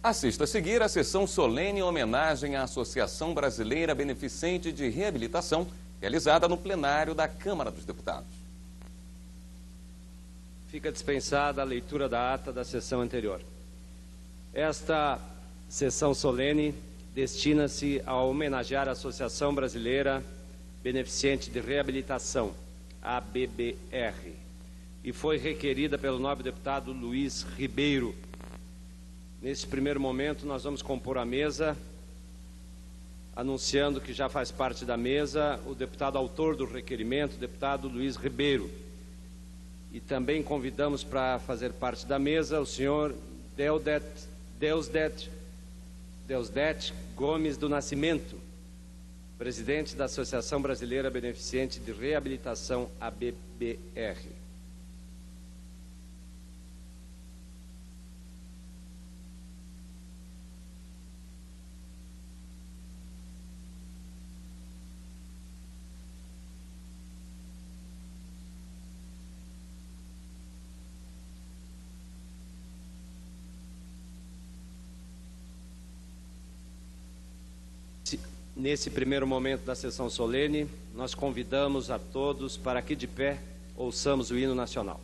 Assista a seguir a sessão solene em homenagem à Associação Brasileira Beneficente de Reabilitação, realizada no plenário da Câmara dos Deputados. Fica dispensada a leitura da ata da sessão anterior. Esta sessão solene destina-se a homenagear a Associação Brasileira Beneficente de Reabilitação, ABBR, e foi requerida pelo nobre deputado Luiz Ribeiro. Neste primeiro momento, nós vamos compor a mesa, anunciando que já faz parte da mesa o deputado autor do requerimento, o deputado Luiz Ribeiro. E também convidamos para fazer parte da mesa o senhor Deusdet Gomes do Nascimento, presidente da Associação Brasileira Beneficente de Reabilitação, ABBR. Nesse primeiro momento da sessão solene, nós convidamos a todos para que de pé ouçamos o hino nacional.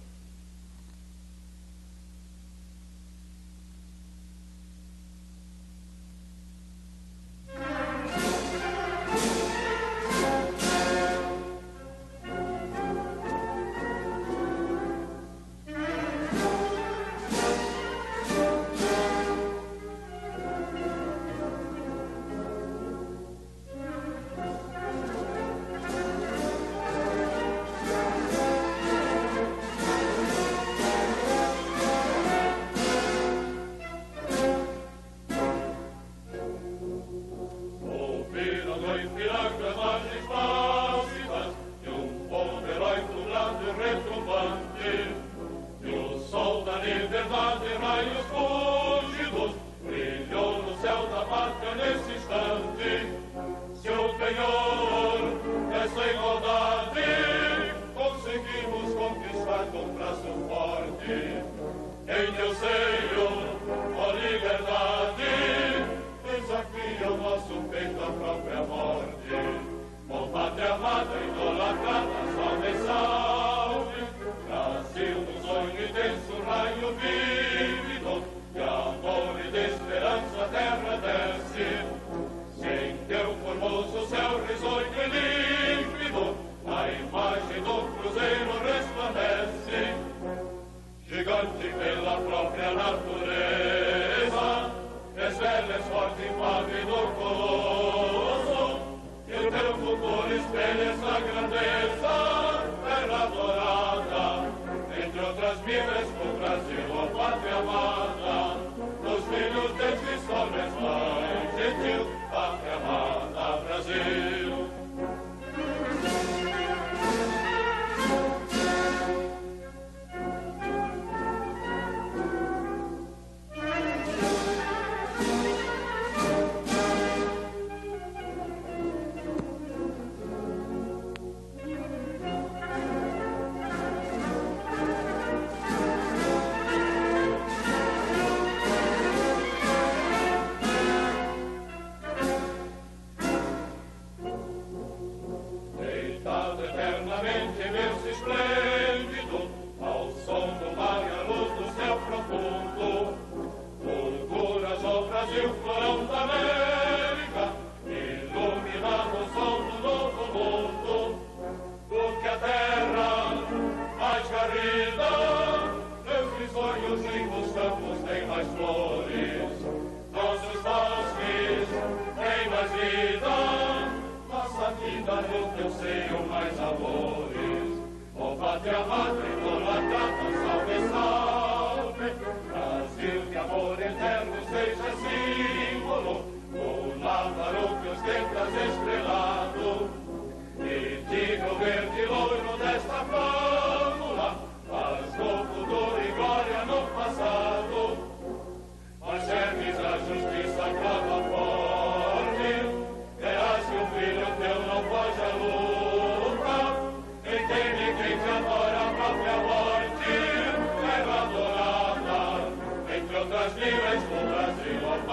Livres do Brasil.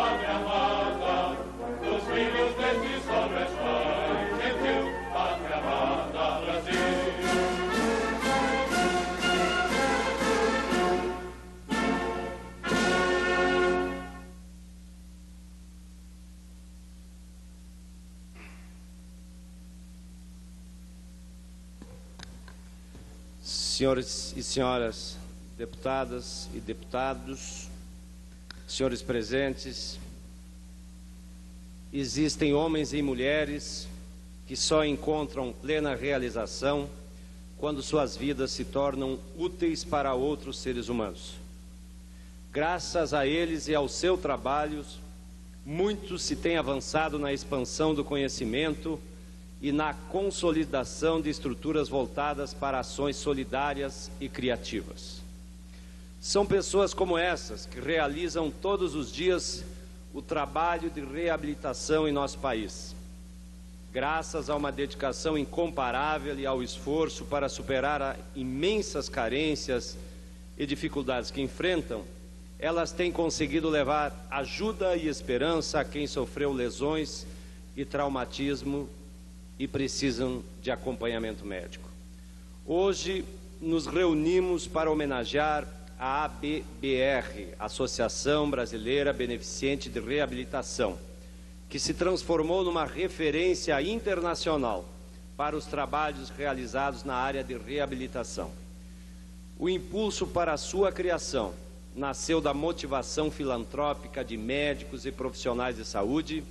senhores e senhoras deputadas e deputados, senhores presentes, existem homens e mulheres que só encontram plena realização quando suas vidas se tornam úteis para outros seres humanos. Graças a eles e aos seus trabalhos, muito se tem avançado na expansão do conhecimento e na consolidação de estruturas voltadas para ações solidárias e criativas. São pessoas como essas que realizam todos os dias o trabalho de reabilitação em nosso país. Graças a uma dedicação incomparável e ao esforço para superar as imensas carências e dificuldades que enfrentam, elas têm conseguido levar ajuda e esperança a quem sofreu lesões e traumatismo e precisam de acompanhamento médico. Hoje nos reunimos para homenagear a ABBR, Associação Brasileira Beneficente de Reabilitação, que se transformou numa referência internacional para os trabalhos realizados na área de reabilitação. O impulso para a sua criação nasceu da motivação filantrópica de médicos e profissionais de saúde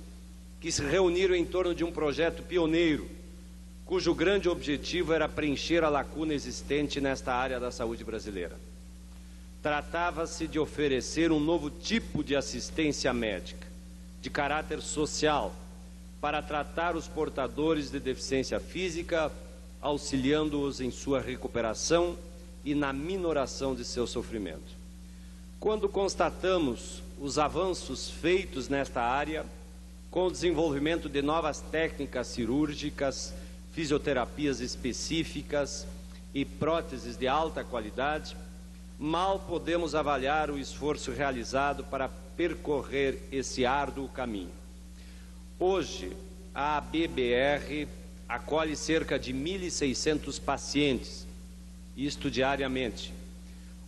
que se reuniram em torno de um projeto pioneiro, cujo grande objetivo era preencher a lacuna existente nesta área da saúde brasileira. Tratava-se de oferecer um novo tipo de assistência médica, de caráter social, para tratar os portadores de deficiência física, auxiliando-os em sua recuperação e na minoração de seu sofrimento. Quando constatamos os avanços feitos nesta área, com o desenvolvimento de novas técnicas cirúrgicas, fisioterapias específicas e próteses de alta qualidade, mal podemos avaliar o esforço realizado para percorrer esse árduo caminho. Hoje, a ABBR acolhe cerca de 1.600 pacientes, isto diariamente,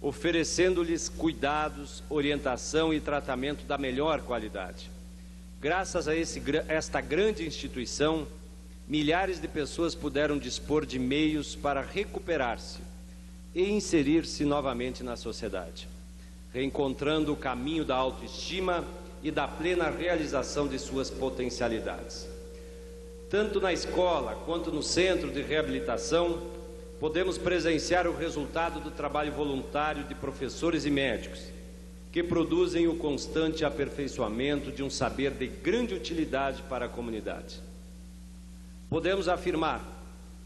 oferecendo-lhes cuidados, orientação e tratamento da melhor qualidade. Graças a esta grande instituição, milhares de pessoas puderam dispor de meios para recuperar-se e inserir-se novamente na sociedade, reencontrando o caminho da autoestima e da plena realização de suas potencialidades. Tanto na escola quanto no centro de reabilitação, podemos presenciar o resultado do trabalho voluntário de professores e médicos, que produzem o constante aperfeiçoamento de um saber de grande utilidade para a comunidade. Podemos afirmar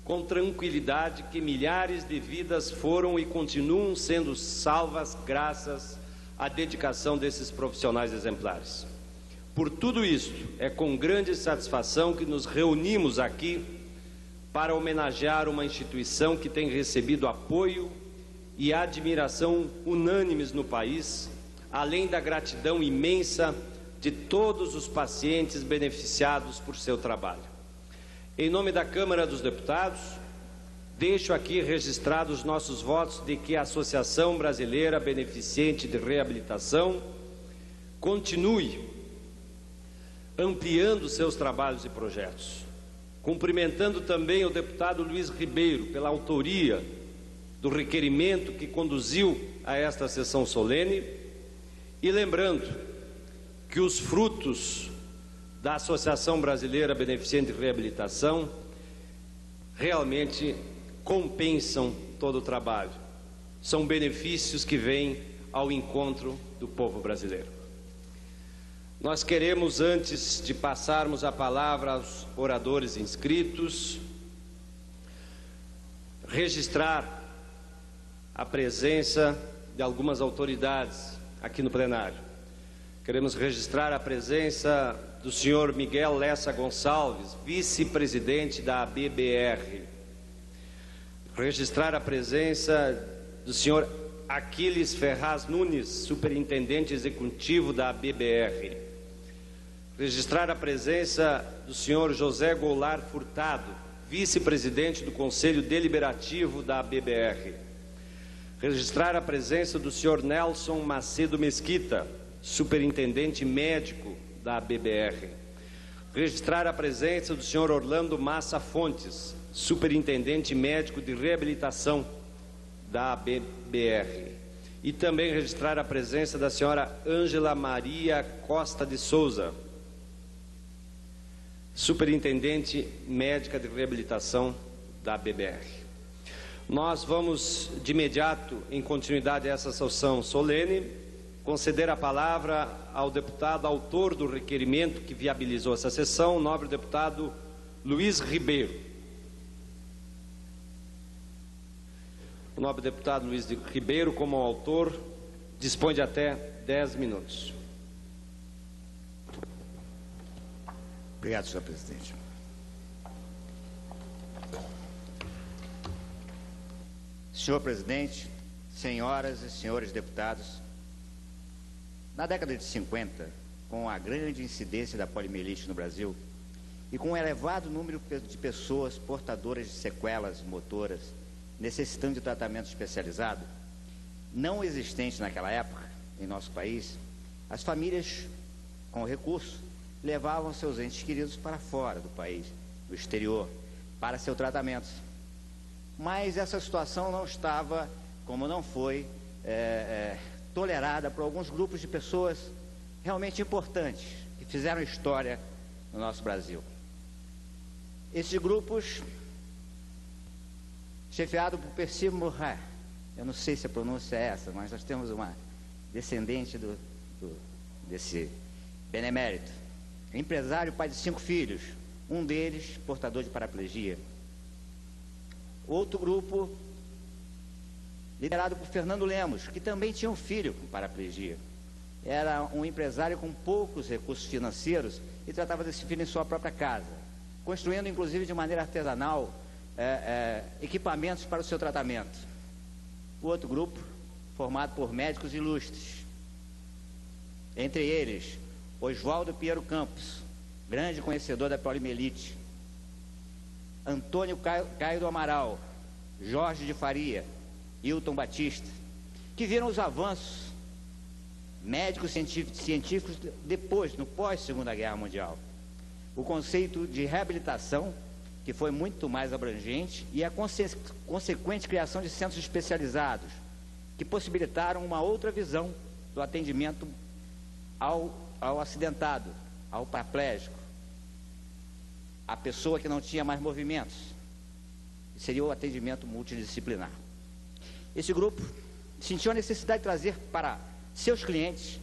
com tranquilidade que milhares de vidas foram e continuam sendo salvas graças à dedicação desses profissionais exemplares. Por tudo isto, é com grande satisfação que nos reunimos aqui para homenagear uma instituição que tem recebido apoio e admiração unânimes no país, além da gratidão imensa de todos os pacientes beneficiados por seu trabalho. Em nome da Câmara dos Deputados, deixo aqui registrados nossos votos de que a Associação Brasileira Beneficente de Reabilitação continue ampliando seus trabalhos e projetos. Cumprimentando também o deputado Luiz Ribeiro pela autoria do requerimento que conduziu a esta sessão solene e lembrando que os frutos da Associação Brasileira Beneficente de Reabilitação realmente compensam todo o trabalho. São benefícios que vêm ao encontro do povo brasileiro. Nós queremos, antes de passarmos a palavra aos oradores inscritos, registrar a presença de algumas autoridades aqui no plenário. Queremos registrar a presença do senhor Miguel Lessa Gonçalves, vice-presidente da ABBR. Registrar a presença do senhor Aquiles Ferraz Nunes, superintendente executivo da ABBR. Registrar a presença do senhor José Goulart Furtado, vice-presidente do Conselho Deliberativo da ABBR. Registrar a presença do senhor Nelson Macedo Mesquita, superintendente médico da ABBR. Registrar a presença do senhor Orlando Massa Fontes, superintendente médico de reabilitação da ABBR. E também registrar a presença da senhora Ângela Maria Costa de Souza, superintendente médica de reabilitação da ABBR. Nós vamos, de imediato, em continuidade a essa sessão solene, conceder a palavra ao deputado autor do requerimento que viabilizou essa sessão, o nobre deputado Luiz Ribeiro. O nobre deputado Luiz Ribeiro, como autor, dispõe de até 10 minutos. Obrigado, senhor presidente. Senhor presidente, senhoras e senhores deputados, na década de 50, com a grande incidência da poliomielite no Brasil e com um elevado número de pessoas portadoras de sequelas motoras necessitando de tratamento especializado, não existente naquela época em nosso país, as famílias com recurso levavam seus entes queridos para fora do país, no exterior, para seu tratamento. Mas essa situação não estava, como não foi, tolerada por alguns grupos de pessoas realmente importantes, que fizeram história no nosso Brasil. Esses grupos, chefiado por Percy Mouret, eu não sei se a pronúncia é essa, mas nós temos uma descendente desse benemérito, empresário, pai de 5 filhos, um deles portador de paraplegia. Outro grupo, liderado por Fernando Lemos, que também tinha um filho com paraplegia. Era um empresário com poucos recursos financeiros e tratava desse filho em sua própria casa, construindo inclusive de maneira artesanal equipamentos para o seu tratamento. O outro grupo, formado por médicos ilustres, entre eles Oswaldo Pinheiro Campos, grande conhecedor da poliomielite, Antônio Caio do Amaral, Jorge de Faria, Hilton Batista, que viram os avanços médicos científicos depois, no pós-Segunda Guerra Mundial. O conceito de reabilitação, que foi muito mais abrangente, e a consequente criação de centros especializados, que possibilitaram uma outra visão do atendimento ao acidentado, ao paraplégico, à pessoa que não tinha mais movimentos. Seria o atendimento multidisciplinar. Esse grupo sentiu a necessidade de trazer para seus clientes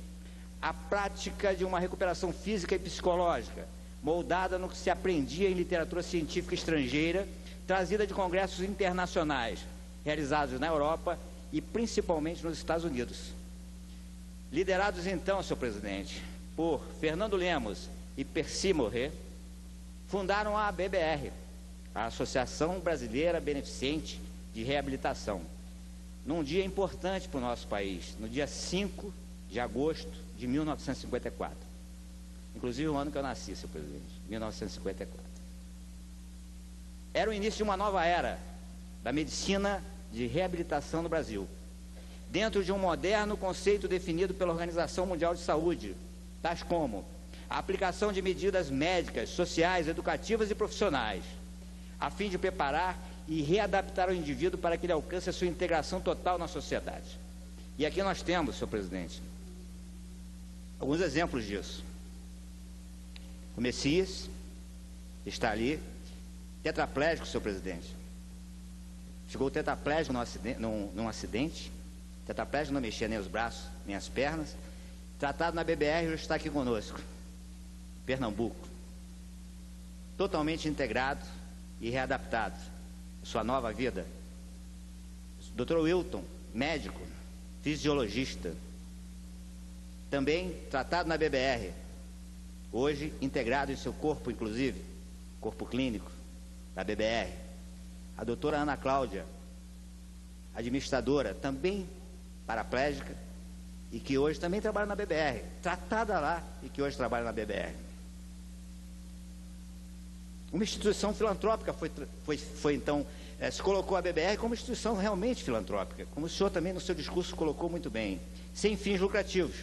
a prática de uma recuperação física e psicológica, moldada no que se aprendia em literatura científica estrangeira, trazida de congressos internacionais, realizados na Europa e principalmente nos Estados Unidos. Liderados então, senhor presidente, por Fernando Lemos e Percy Mouret, fundaram a ABBR, a Associação Brasileira Beneficente de Reabilitação, num dia importante para o nosso país, no dia 5 de agosto de 1954. Inclusive o ano que eu nasci, senhor presidente, 1954. Era o início de uma nova era da medicina de reabilitação no Brasil, dentro de um moderno conceito definido pela Organização Mundial de Saúde, tais como a aplicação de medidas médicas, sociais, educativas e profissionais, a fim de preparar e readaptar o indivíduo para que ele alcance a sua integração total na sociedade. E aqui nós temos, senhor presidente, alguns exemplos disso. O Messias está ali, tetraplégico, senhor presidente. Ficou tetraplégico num acidente, tetraplégico, não mexia nem os braços, nem as pernas, tratado na BBR, já está aqui conosco, Pernambuco, totalmente integrado e readaptado à sua nova vida. Dr. Wilton, médico, fisiologista, também tratado na BBR, hoje integrado em seu corpo, inclusive, corpo clínico da BBR. A doutora Ana Cláudia, administradora, também paraplégica, e que hoje também trabalha na BBR, tratada lá e que hoje trabalha na BBR. Uma instituição filantrópica foi então, se colocou a BBR como instituição realmente filantrópica, como o senhor também no seu discurso colocou muito bem, sem fins lucrativos,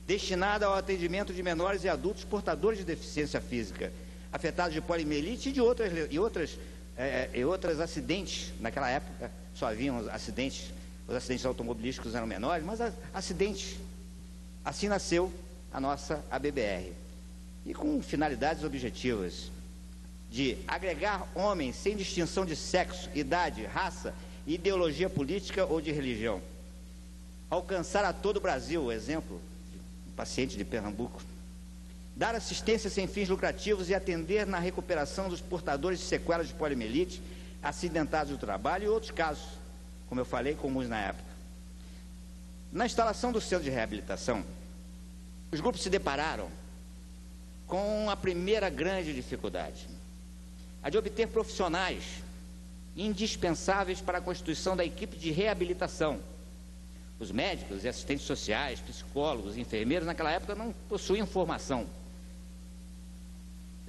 destinada ao atendimento de menores e adultos portadores de deficiência física, afetados de poliomielite e de outros acidentes. Naquela época só haviam acidentes os acidentes automobilísticos eram menores, mas acidentes. Assim nasceu a nossa ABBR. E com finalidades objetivas de agregar homens sem distinção de sexo, idade, raça, ideologia política ou de religião. Alcançar a todo o Brasil, exemplo, um paciente de Pernambuco. Dar assistência sem fins lucrativos e atender na recuperação dos portadores de sequelas de poliomielite, acidentados do trabalho e outros casos, como eu falei, comuns na época. Na instalação do centro de reabilitação, os grupos se depararam com a primeira grande dificuldade, a de obter profissionais indispensáveis para a constituição da equipe de reabilitação. Os médicos e assistentes sociais, psicólogos, enfermeiros, naquela época não possuíam formação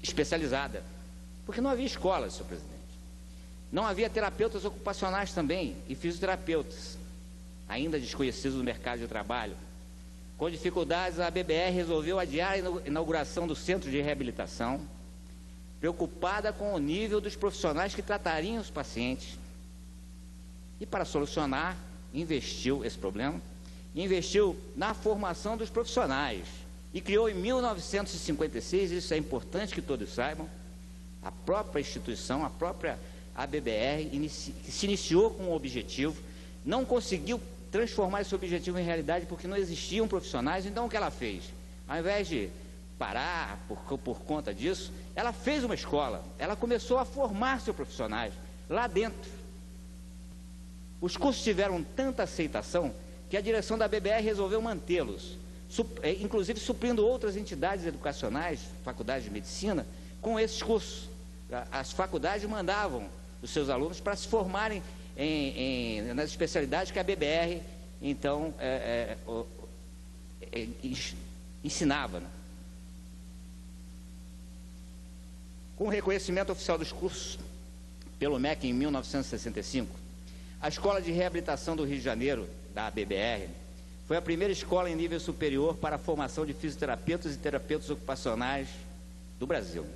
especializada, porque não havia escolas, senhor presidente. Não havia terapeutas ocupacionais também e fisioterapeutas, ainda desconhecidos no mercado de trabalho. Com dificuldades, a ABBR resolveu adiar a inauguração do centro de reabilitação, preocupada com o nível dos profissionais que tratariam os pacientes. E para solucionar, investiu esse problema, investiu na formação dos profissionais e criou em 1956, isso é importante que todos saibam, a própria instituição, a própria ABBR, que se iniciou com um objetivo, não conseguiu transformar esse objetivo em realidade porque não existiam profissionais. Então o que ela fez? Ao invés de parar por conta disso, ela fez uma escola, ela começou a formar seus profissionais lá dentro. Os cursos tiveram tanta aceitação que a direção da ABBR resolveu mantê-los, inclusive suprindo outras entidades educacionais, faculdades de medicina, com esses cursos. As faculdades mandavam os seus alunos para se formarem nas especialidades que a ABBR, então, ensinava. Com o reconhecimento oficial dos cursos pelo MEC em 1965, a Escola de Reabilitação do Rio de Janeiro, da ABBR, foi a primeira escola em nível superior para a formação de fisioterapeutas e terapeutas ocupacionais do Brasil.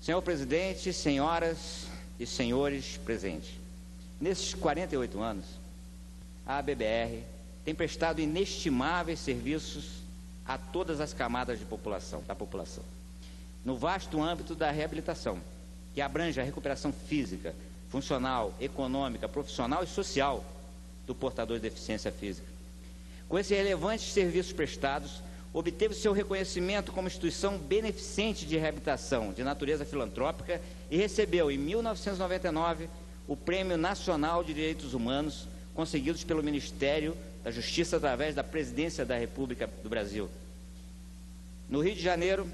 Senhor presidente, senhoras e senhores presentes, nesses 48 anos, a ABBR tem prestado inestimáveis serviços a todas as camadas da população, no vasto âmbito da reabilitação, que abrange a recuperação física, funcional, econômica, profissional e social do portador de deficiência física. Com esses relevantes serviços prestados, obteve seu reconhecimento como instituição beneficente de reabilitação de natureza filantrópica e recebeu, em 1999, o Prêmio Nacional de Direitos Humanos, conseguidos pelo Ministério da Justiça através da Presidência da República do Brasil. No Rio de Janeiro,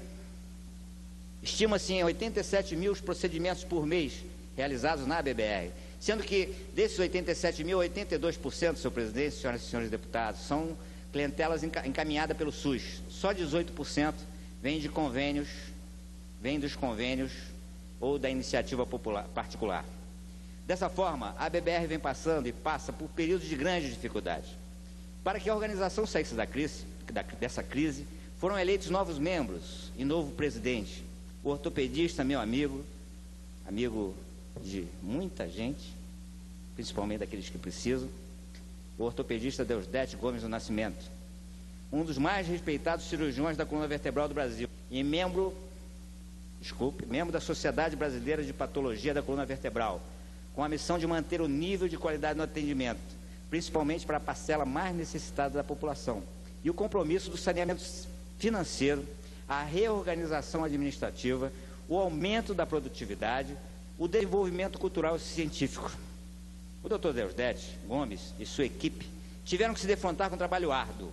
estima-se em 87 mil os procedimentos por mês realizados na ABBR, sendo que desses 87 mil, 82%, senhor presidente, senhoras e senhores deputados, são clientelas encaminhadas pelo SUS. Só 18% vem de convênios, vem dos convênios ou da iniciativa particular. Dessa forma, a ABBR vem passando e passa por períodos de grande dificuldade. Para que a organização saísse dessa crise, foram eleitos novos membros e novo presidente. O ortopedista, meu amigo de muita gente, principalmente daqueles que precisam, o ortopedista Deusdete Gomes do Nascimento, um dos mais respeitados cirurgiões da coluna vertebral do Brasil e membro da Sociedade Brasileira de Patologia da Coluna Vertebral, com a missão de manter o nível de qualidade no atendimento, principalmente para a parcela mais necessitada da população, e o compromisso do saneamento financeiro, a reorganização administrativa, o aumento da produtividade, o desenvolvimento cultural e científico. O Dr. Deusdete Gomes e sua equipe tiveram que se defrontar com um trabalho árduo,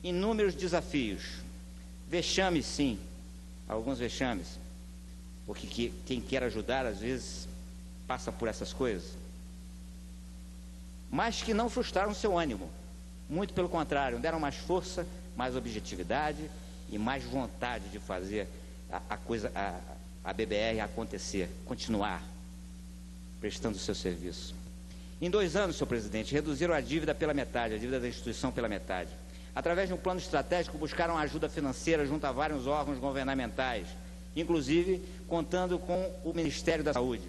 inúmeros desafios, vexames sim, alguns vexames, porque quem quer ajudar às vezes passa por essas coisas, mas que não frustraram seu ânimo, muito pelo contrário, deram mais força, mais objetividade e mais vontade de fazer a ABBR acontecer, continuar prestando o seu serviço. Em 2 anos, senhor presidente, reduziram a dívida pela metade, a dívida da instituição pela metade. Através de um plano estratégico, buscaram ajuda financeira junto a vários órgãos governamentais, inclusive contando com o Ministério da Saúde.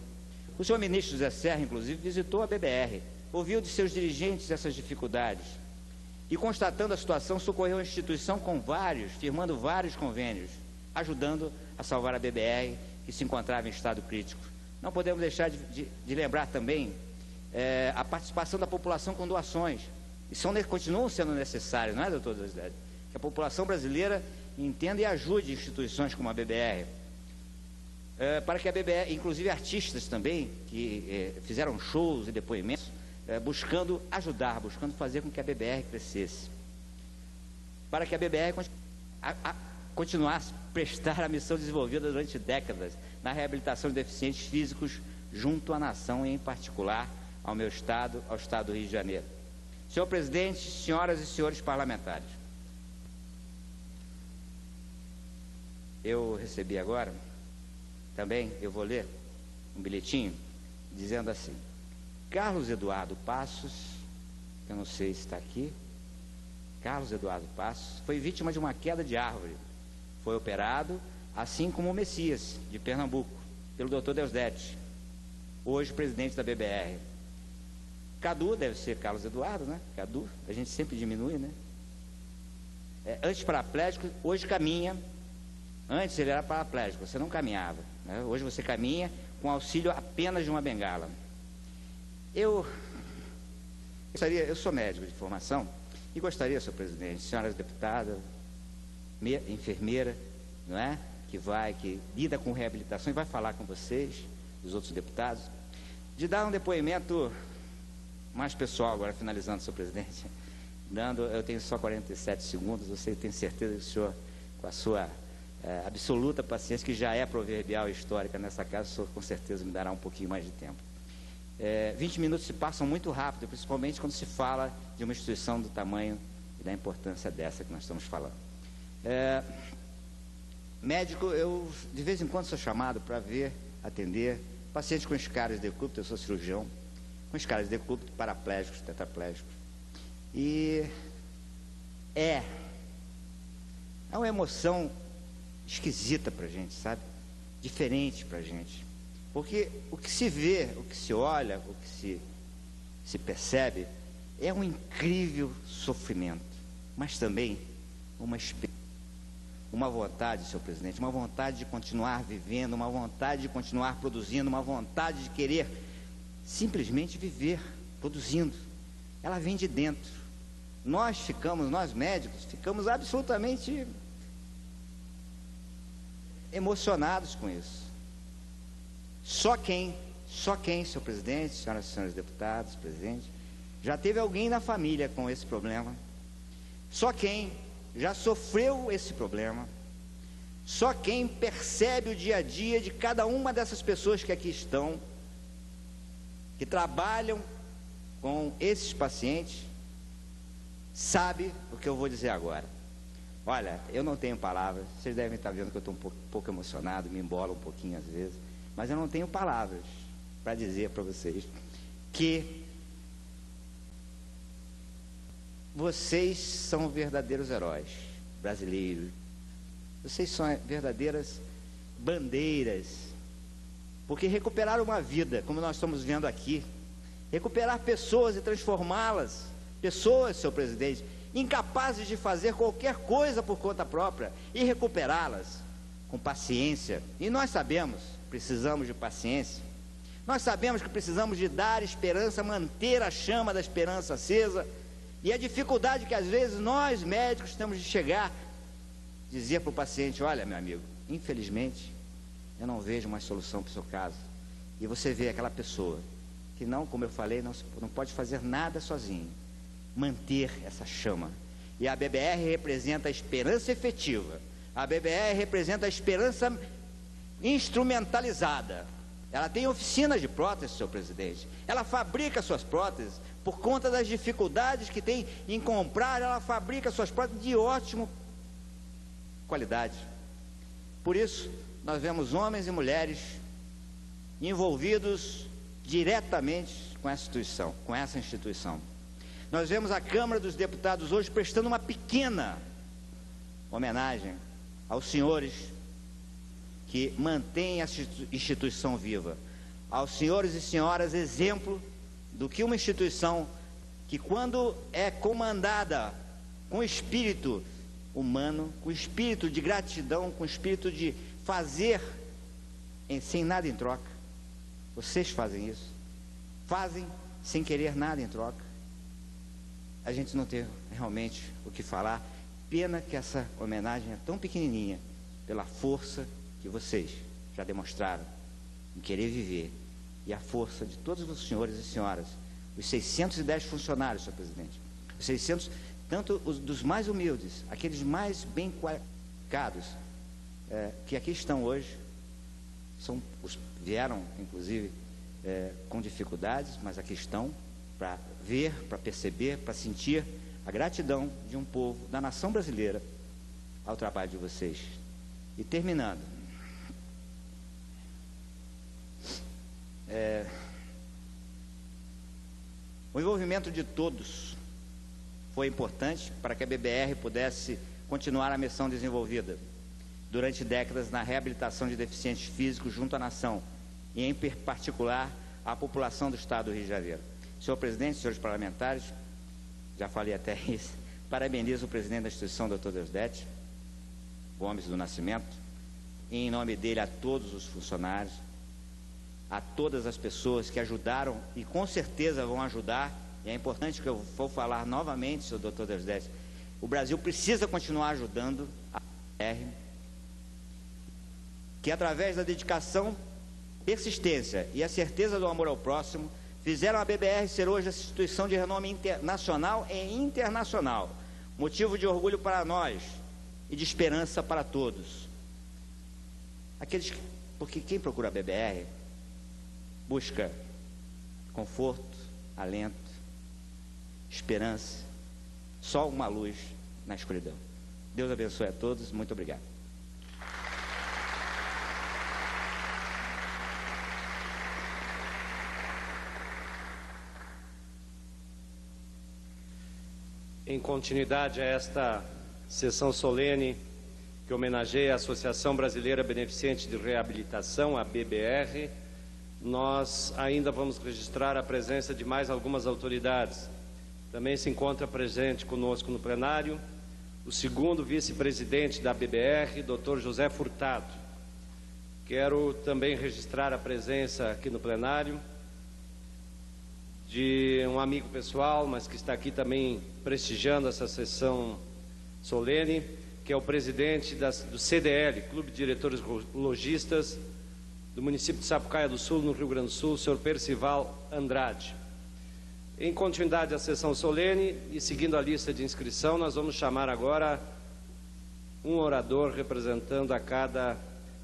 O senhor ministro José Serra, inclusive, visitou a ABBR ouviu de seus dirigentes essas dificuldades e, constatando a situação, socorreu a instituição firmando vários convênios, ajudando a salvar a BBR, que se encontrava em estado crítico. Não podemos deixar de lembrar também a participação da população com doações, e continuam sendo necessárias, não é, doutor Deusdedio? Que a população brasileira entenda e ajude instituições como a BBR, para que a BBR, inclusive artistas também, que fizeram shows e depoimentos, buscando ajudar, buscando fazer com que a BBR crescesse, para que a BBR continuasse a prestar a missão desenvolvida durante décadas na reabilitação de deficientes físicos junto à nação e, em particular, ao meu estado, ao estado do Rio de Janeiro. Senhor presidente, senhoras e senhores parlamentares, eu recebi agora, também, eu vou ler um bilhetinho, dizendo assim: Carlos Eduardo Passos, eu não sei se está aqui, Carlos Eduardo Passos, foi vítima de uma queda de árvore, foi operado, assim como o Messias, de Pernambuco, pelo doutor Deusdedio, hoje presidente da BBR. Cadu, deve ser Carlos Eduardo, né? Cadu, a gente sempre diminui, né? Antes paraplégico, hoje caminha. Antes ele era paraplégico, você não caminhava, né? Hoje você caminha com auxílio apenas de uma bengala. Eu sou médico de formação e gostaria, senhor presidente, senhoras deputadas, enfermeira, não é? Que lida com reabilitação e vai falar com vocês, os outros deputados, de dar um depoimento mais pessoal agora, finalizando, senhor presidente. Eu tenho só 47 segundos, você tem certeza que o senhor, com a sua absoluta paciência, que já é proverbial e histórica nessa casa, o senhor com certeza me dará um pouquinho mais de tempo. 20 minutos se passam muito rápido, principalmente quando se fala de uma instituição do tamanho e da importância dessa que nós estamos falando. Médico, eu de vez em quando sou chamado para atender pacientes com escaras de decúbito, eu sou cirurgião, com escaras de decúbito, paraplégicos, tetraplégicos. E é uma emoção esquisita para a gente, sabe? Diferente para a gente. Porque o que se vê, o que se olha, o que se percebe é um incrível sofrimento, mas também uma vontade, senhor presidente, uma vontade de continuar vivendo, uma vontade de continuar produzindo, uma vontade de querer simplesmente viver, produzindo. Ela vem de dentro. Nós médicos, ficamos absolutamente emocionados com isso. Só quem, senhor presidente, senhoras e senhores deputados, presidente, já teve alguém na família com esse problema. Só quem já sofreu esse problema. Só quem percebe o dia a dia de cada uma dessas pessoas que aqui estão, que trabalham com esses pacientes, sabe o que eu vou dizer agora. Olha, eu não tenho palavras, vocês devem estar vendo que eu estou um pouco emocionado, me embolo um pouquinho às vezes, mas eu não tenho palavras para dizer para vocês que vocês são verdadeiros heróis brasileiros. Vocês são verdadeiras bandeiras, porque recuperar uma vida, como nós estamos vendo aqui, recuperar pessoas e transformá-las, pessoas, senhor presidente, incapazes de fazer qualquer coisa por conta própria, e recuperá-las com paciência. E nós sabemos, precisamos de paciência. Nós sabemos que precisamos de dar esperança, manter a chama da esperança acesa. E a dificuldade que às vezes nós médicos temos de chegar, dizer para o paciente: olha, meu amigo, infelizmente eu não vejo mais solução para o seu caso. E você vê aquela pessoa que não, como eu falei, não pode fazer nada sozinho, manter essa chama. E a BBR representa a esperança efetiva. A BBR representa a esperança instrumentalizada. Ela tem oficinas de próteses, senhor presidente. Ela fabrica suas próteses. Por conta das dificuldades que tem em comprar, ela fabrica suas próteses de ótima qualidade. Por isso, nós vemos homens e mulheres envolvidos diretamente com essa instituição. Nós vemos a Câmara dos Deputados hoje prestando uma pequena homenagem aos senhores que mantêm essa instituição viva, aos senhores e senhoras exemplo do que uma instituição que, quando é comandada com espírito humano, com espírito de gratidão, com espírito de fazer sem nada em troca. Vocês fazem isso, fazem sem querer nada em troca. A gente não tem realmente o que falar. Pena que essa homenagem é tão pequenininha, pela força que vocês já demonstraram em querer viver, e a força de todos os senhores e senhoras, os 610 funcionários, senhor presidente, os 600, tanto os dos mais humildes, aqueles mais bem qualificados, que aqui estão hoje, vieram, inclusive, com dificuldades, mas aqui estão para ver, para perceber, para sentir a gratidão de um povo, da nação brasileira, ao trabalho de vocês. E terminando, o envolvimento de todos foi importante para que a BBR pudesse continuar a missão desenvolvida durante décadas na reabilitação de deficientes físicos junto à nação, e em particular à população do Estado do Rio de Janeiro. Senhor presidente, senhores parlamentares, já falei até isso, parabenizo o presidente da instituição, Dr. Deusdedit Gomes do Nascimento, e em nome dele a todos os funcionários, a todas as pessoas que ajudaram e com certeza vão ajudar. E é importante que eu vou falar novamente, senhor Dr. Deusdedit, o Brasil precisa continuar ajudando a BBR, que através da dedicação, persistência e a certeza do amor ao próximo, fizeram a BBR ser hoje essa instituição de renome nacional e internacional, motivo de orgulho para nós e de esperança para todos. Porque quem procura a BBR busca conforto, alento, esperança, só uma luz na escuridão. Deus abençoe a todos, muito obrigado. Em continuidade a esta sessão solene que homenageia a Associação Brasileira Beneficente de Reabilitação, a BBR, nós ainda vamos registrar a presença de mais algumas autoridades. Também se encontra presente conosco no plenário o segundo vice-presidente da BBR, Dr. José Furtado. Quero também registrar a presença aqui no plenário de um amigo pessoal, mas que está aqui também prestigiando essa sessão solene, que é o presidente do CDL, Clube de Diretores Logistas, do município de Sapucaia do Sul, no Rio Grande do Sul, o senhor Percival Andrade. Em continuidade à sessão solene e seguindo a lista de inscrição, nós vamos chamar agora um orador representando a cada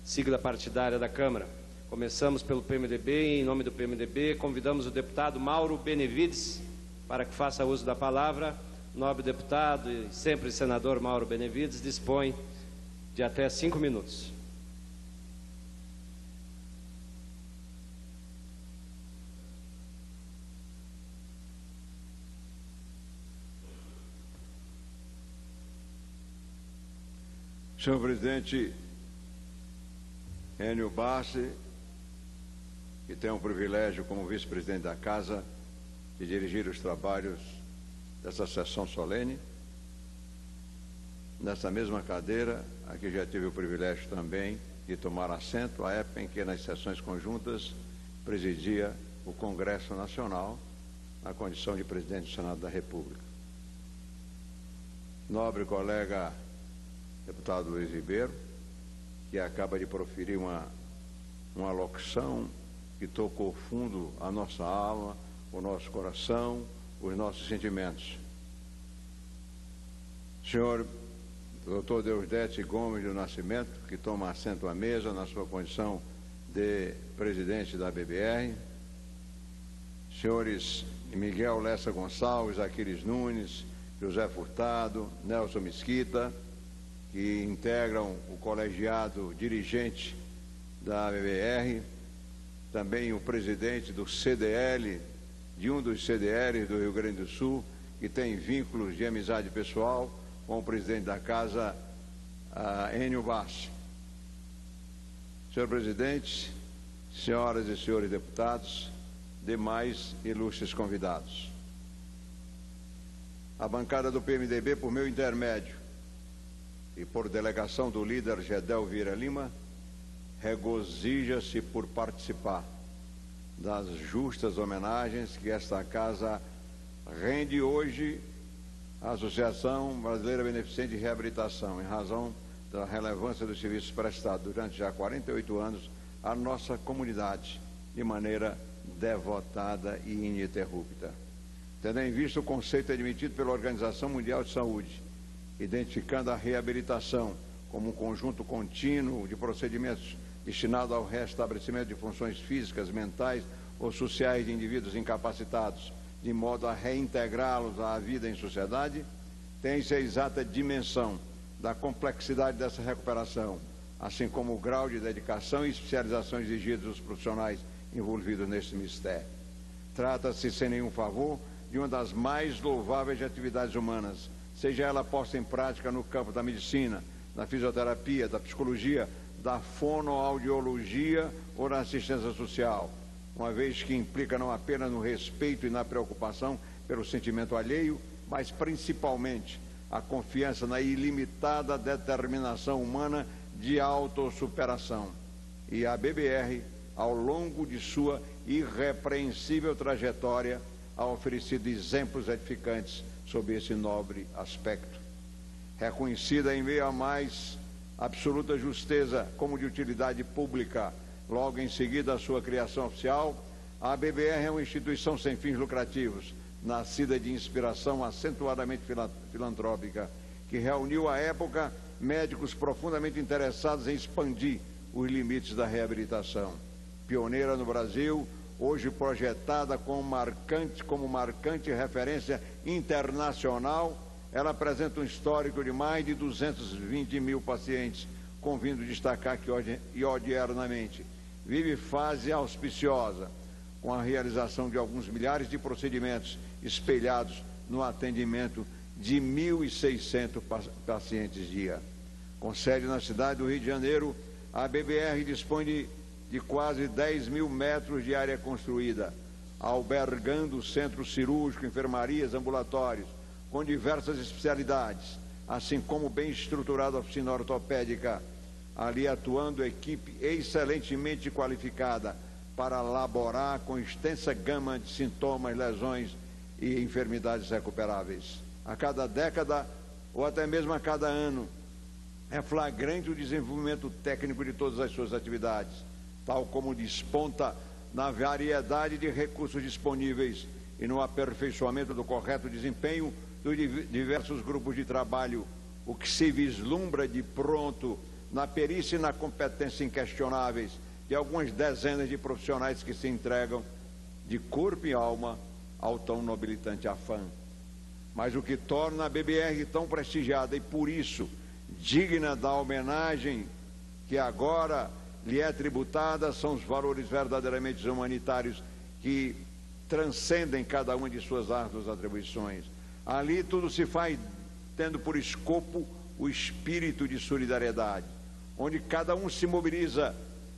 sigla partidária da Câmara. Começamos pelo PMDB e, em nome do PMDB, convidamos o deputado Mauro Benevides para que faça uso da palavra. O nobre deputado e sempre senador Mauro Benevides dispõe de até 5 minutos. Senhor presidente Enio Bassi, que tem o privilégio como vice-presidente da Casa de dirigir os trabalhos dessa sessão solene. Nessa mesma cadeira, aqui já tive o privilégio também de tomar assento, à época em que nas sessões conjuntas presidia o Congresso Nacional, na condição de presidente do Senado da República. Nobre colega deputado Luiz Ribeiro, que acaba de proferir uma locução que tocou fundo a nossa alma, o nosso coração, os nossos sentimentos. Senhor Dr. Deusdedit Gomes do Nascimento, que toma assento à mesa na sua condição de presidente da BBR, senhores Miguel Lessa Gonçalves, Aquiles Nunes, José Furtado, Nelson Mesquita, que integram o colegiado dirigente da BBR, também o presidente do CDL, de um dos CDLs do Rio Grande do Sul, que tem vínculos de amizade pessoal com o presidente da Casa, Enio Bassi. Senhor presidente, senhoras e senhores deputados, demais ilustres convidados. A bancada do PMDB, por meu intermédio e por delegação do líder Gedel Vieira Lima, regozija-se por participar das justas homenagens que esta casa rende hoje à Associação Brasileira Beneficente de Reabilitação, em razão da relevância dos serviços prestados durante já 48 anos à nossa comunidade, de maneira devotada e ininterrupta. Tendo em vista o conceito admitido pela Organização Mundial de Saúde, identificando a reabilitação como um conjunto contínuo de procedimentos destinado ao restabelecimento de funções físicas, mentais ou sociais de indivíduos incapacitados, de modo a reintegrá-los à vida em sociedade, tem-se a exata dimensão da complexidade dessa recuperação, assim como o grau de dedicação e especialização exigidos dos profissionais envolvidos neste mistério. Trata-se, sem nenhum favor, de uma das mais louváveis atividades humanas, seja ela posta em prática no campo da medicina, da fisioterapia, da psicologia, da fonoaudiologia ou da assistência social, uma vez que implica não apenas no respeito e na preocupação pelo sentimento alheio, mas principalmente a confiança na ilimitada determinação humana de autossuperação. E a BBR, ao longo de sua irrepreensível trajetória, ha oferecido exemplos edificantes sobre esse nobre aspecto. Reconhecida em meio à mais absoluta justeza como de utilidade pública, logo em seguida à sua criação oficial, a BBR é uma instituição sem fins lucrativos, nascida de inspiração acentuadamente filantrópica, que reuniu à época médicos profundamente interessados em expandir os limites da reabilitação. Pioneira no Brasil, hoje projetada como marcante referência internacional, ela apresenta um histórico de mais de 220 mil pacientes, convindo destacar que odiernamente vive fase auspiciosa, com a realização de alguns milhares de procedimentos espelhados no atendimento de 1.600 pacientes dia. Com sede na cidade do Rio de Janeiro, a BBR dispõe de quase 10 mil metros de área construída, albergando centro cirúrgico, enfermarias, ambulatórios, com diversas especialidades, assim como bem estruturada oficina ortopédica, ali atuando equipe excelentemente qualificada para laborar com extensa gama de sintomas, lesões e enfermidades recuperáveis. A cada década, ou até mesmo a cada ano, é flagrante o desenvolvimento técnico de todas as suas atividades, tal como desponta na variedade de recursos disponíveis e no aperfeiçoamento do correto desempenho dos diversos grupos de trabalho, o que se vislumbra de pronto na perícia e na competência inquestionáveis de algumas dezenas de profissionais que se entregam de corpo e alma ao tão nobilitante afã. Mas o que torna a BBR tão prestigiada e, por isso, digna da homenagem que agora lhe é tributada são os valores verdadeiramente humanitários que transcendem cada uma de suas árduas atribuições. Ali tudo se faz tendo por escopo o espírito de solidariedade, onde cada um se mobiliza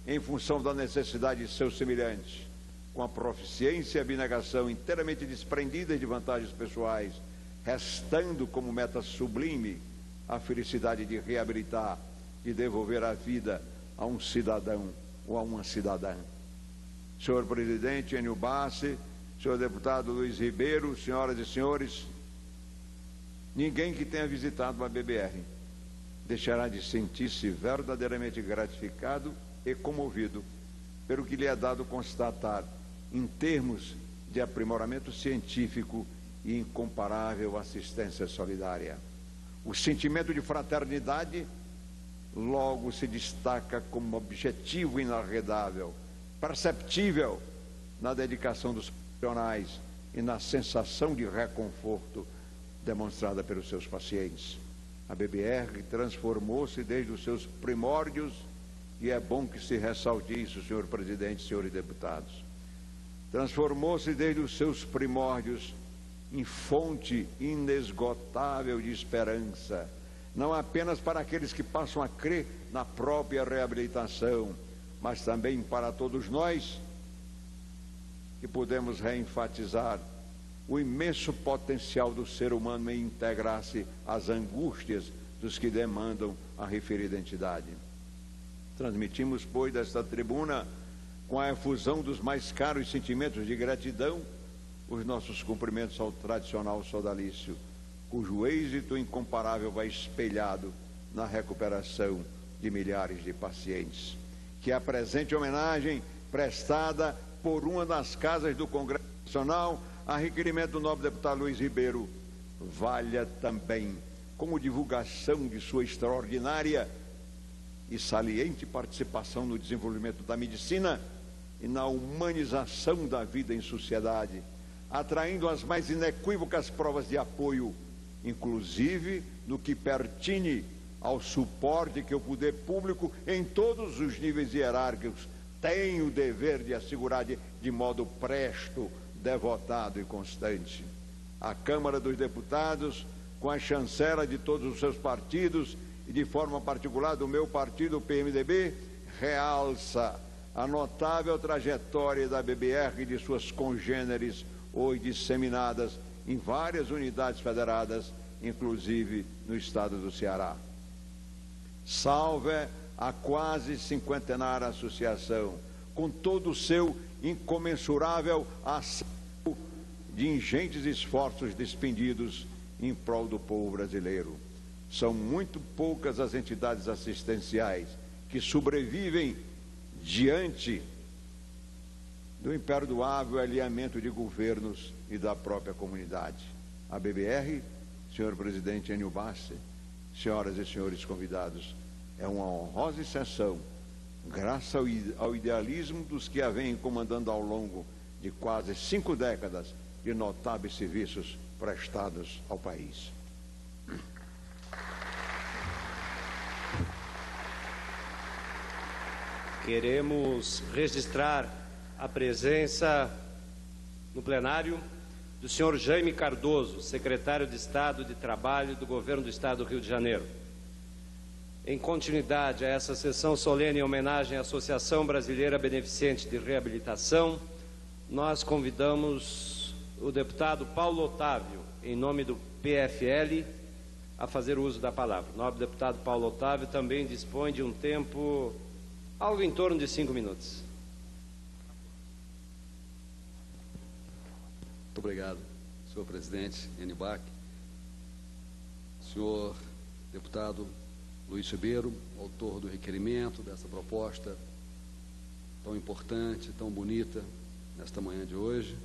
em função da necessidade de seus semelhantes, com a proficiência e abnegação inteiramente despreendida de vantagens pessoais, restando como meta sublime a felicidade de reabilitar, de devolver a vida a um cidadão ou a uma cidadã. Senhor Presidente Enio Bassi, senhor deputado Luiz Ribeiro, senhoras e senhores, ninguém que tenha visitado a BBR deixará de sentir-se verdadeiramente gratificado e comovido pelo que lhe é dado constatar em termos de aprimoramento científico e incomparável assistência solidária. O sentimento de fraternidade logo se destaca como objetivo inarredável, perceptível na dedicação dos profissionais e na sensação de reconforto demonstrada pelos seus pacientes. A BBR transformou-se desde os seus primórdios, e é bom que se ressalte isso, senhor presidente, senhores deputados. Transformou-se desde os seus primórdios em fonte inesgotável de esperança, não apenas para aqueles que passam a crer na própria reabilitação, mas também para todos nós que podemos reenfatizar o imenso potencial do ser humano em integrar-se às angústias dos que demandam a referida entidade. Transmitimos, pois, desta tribuna, com a efusão dos mais caros sentimentos de gratidão, os nossos cumprimentos ao tradicional sodalício, cujo êxito incomparável vai espelhado na recuperação de milhares de pacientes. Que a presente homenagem prestada por uma das casas do Congresso Nacional, a requerimento do nobre deputado Luiz Ribeiro, valha também como divulgação de sua extraordinária e saliente participação no desenvolvimento da medicina e na humanização da vida em sociedade, atraindo as mais inequívocas provas de apoio, inclusive no que pertine ao suporte que o poder público, em todos os níveis hierárquicos, tem o dever de assegurar de modo presto, devotado e constante. A Câmara dos Deputados, com a chancela de todos os seus partidos e de forma particular do meu partido, o PMDB, realça a notável trajetória da BBR e de suas congêneres hoje disseminadas em várias unidades federadas, inclusive no estado do Ceará. Salve a quase cinquentenária associação, com todo o seu incomensurável acervo de ingentes esforços despendidos em prol do povo brasileiro. São muito poucas as entidades assistenciais que sobrevivem diante do imperdoável alinhamento de governos e da própria comunidade. A BBR, senhor presidente Enio Bassi, senhoras e senhores convidados, é uma honrosa exceção, graças ao idealismo dos que a vêm comandando ao longo de quase 5 décadas de notáveis serviços prestados ao país. Queremos registrar a presença no plenário do senhor Jaime Cardoso, secretário de Estado de Trabalho do Governo do Estado do Rio de Janeiro. Em continuidade a essa sessão solene em homenagem à Associação Brasileira Beneficente de Reabilitação, nós convidamos o deputado Paulo Otávio, em nome do PFL, a fazer uso da palavra. O nobre deputado Paulo Otávio também dispõe de um tempo algo em torno de 5 minutos. Muito obrigado, senhor presidente Enio Bac, senhor deputado Luiz Ribeiro, autor do requerimento dessa proposta tão importante, tão bonita, nesta manhã de hoje,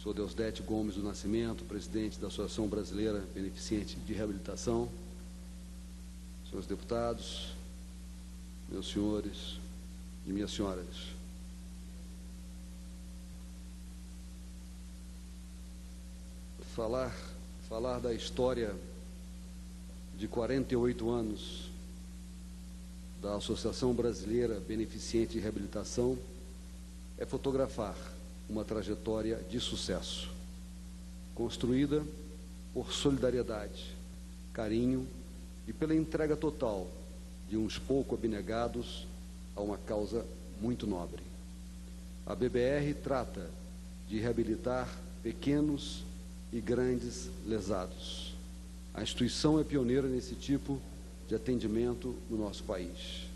senhor Deusdete Gomes do Nascimento, presidente da Associação Brasileira Beneficente de Reabilitação, senhores deputados, meus senhores e minhas senhoras. Falar da história de 48 anos da Associação Brasileira Beneficente de Reabilitação é fotografar uma trajetória de sucesso, construída por solidariedade, carinho e pela entrega total de uns pouco abnegados a uma causa muito nobre. A BBR trata de reabilitar pequenos e grandes lesados. A instituição é pioneira nesse tipo de atendimento no nosso país.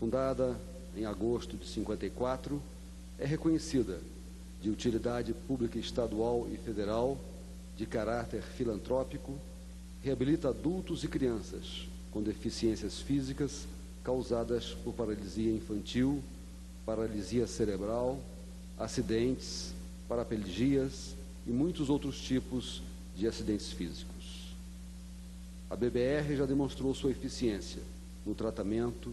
Fundada em agosto de 54, é reconhecida de utilidade pública estadual e federal, de caráter filantrópico, reabilita adultos e crianças com deficiências físicas causadas por paralisia infantil, paralisia cerebral, acidentes, paraplegias e muitos outros tipos de acidentes físicos. A BBR já demonstrou sua eficiência no tratamento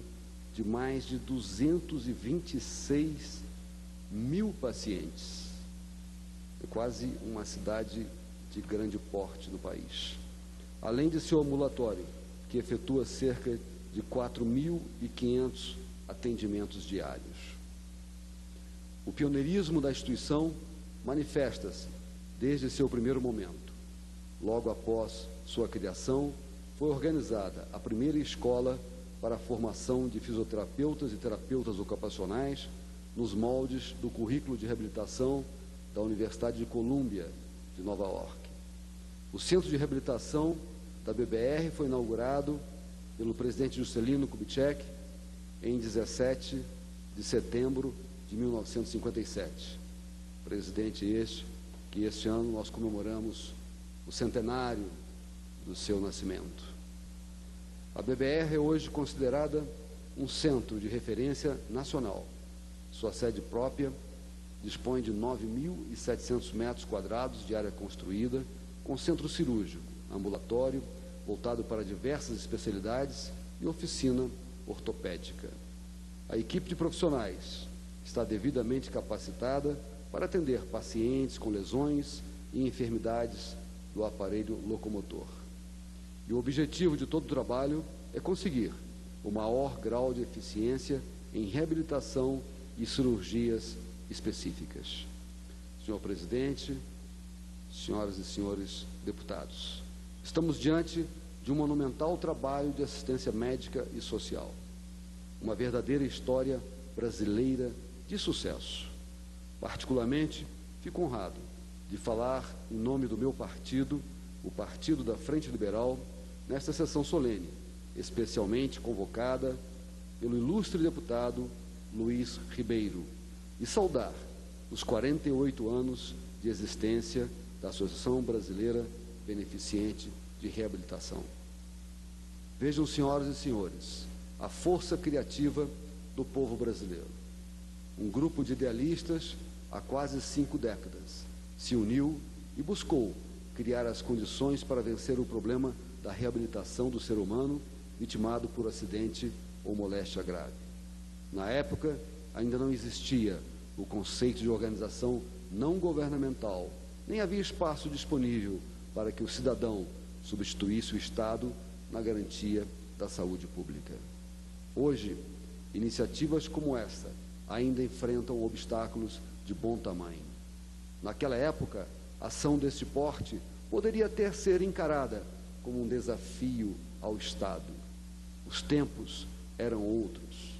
de mais de 226 mil pacientes. É quase uma cidade de grande porte no país. Além de seu ambulatório, que efetua cerca de 4.500 atendimentos diários. O pioneirismo da instituição manifesta-se desde seu primeiro momento. Logo após sua criação, foi organizada a primeira escola para a formação de fisioterapeutas e terapeutas ocupacionais, nos moldes do currículo de reabilitação da Universidade de Colômbia, de Nova York. O Centro de Reabilitação da BBR foi inaugurado pelo presidente Juscelino Kubitschek em 17 de setembro de 1957. Presidente que este ano nós comemoramos o centenário do seu nascimento. A BBR é hoje considerada um centro de referência nacional. Sua sede própria dispõe de 9.700 metros quadrados de área construída, com centro cirúrgico, ambulatório, voltado para diversas especialidades e oficina ortopédica. A equipe de profissionais está devidamente capacitada para atender pacientes com lesões e enfermidades do aparelho locomotor. E o objetivo de todo o trabalho é conseguir o maior grau de eficiência em reabilitação e cirurgias específicas. Senhor presidente, senhoras e senhores deputados, estamos diante de um monumental trabalho de assistência médica e social, uma verdadeira história brasileira de sucesso. Particularmente, fico honrado de falar em nome do meu partido, o Partido da Frente Liberal, nesta sessão solene, especialmente convocada pelo ilustre deputado Luiz Ribeiro, e saudar os 48 anos de existência da Associação Brasileira Beneficente de Reabilitação. Vejam, senhoras e senhores, a força criativa do povo brasileiro. Um grupo de idealistas, há quase 5 décadas, se uniu e buscou criar as condições para vencer o problema da reabilitação do ser humano vitimado por acidente ou moléstia grave. Na época, ainda não existia o conceito de organização não governamental, nem havia espaço disponível para que o cidadão substituísse o Estado na garantia da saúde pública. Hoje, iniciativas como esta ainda enfrentam obstáculos de bom tamanho. Naquela época, ação deste porte poderia até ser encarada como um desafio ao Estado. Os tempos eram outros,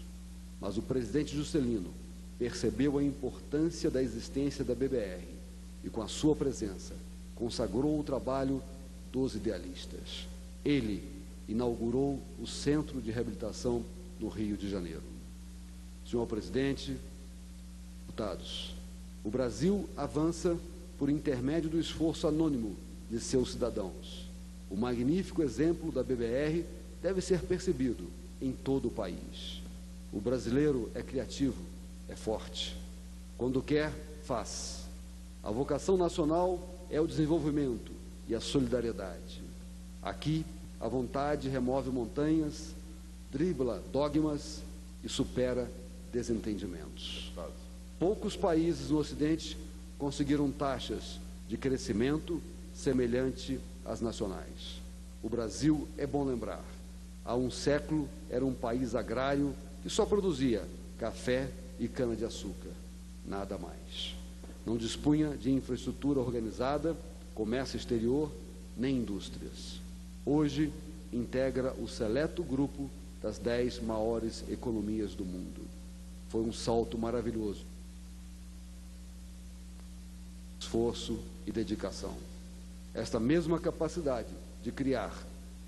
mas o presidente Juscelino percebeu a importância da existência da BBR e, com a sua presença, consagrou o trabalho dos idealistas. Ele inaugurou o Centro de Reabilitação no Rio de Janeiro. Senhor presidente, deputados, o Brasil avança por intermédio do esforço anônimo de seus cidadãos. O magnífico exemplo da BBR deve ser percebido em todo o país. O brasileiro é criativo, é forte. Quando quer, faz. A vocação nacional é o desenvolvimento e a solidariedade. Aqui, a vontade remove montanhas, dribla dogmas e supera desentendimentos. Poucos países no Ocidente conseguiram taxas de crescimento semelhante às nacionais. O Brasil, é bom lembrar, há um século era um país agrário que só produzia café e cana-de-açúcar, nada mais. Não dispunha de infraestrutura organizada, comércio exterior, nem indústrias. Hoje, integra o seleto grupo das 10 maiores economias do mundo. Foi um salto maravilhoso. Esforço e dedicação. Esta mesma capacidade de criar,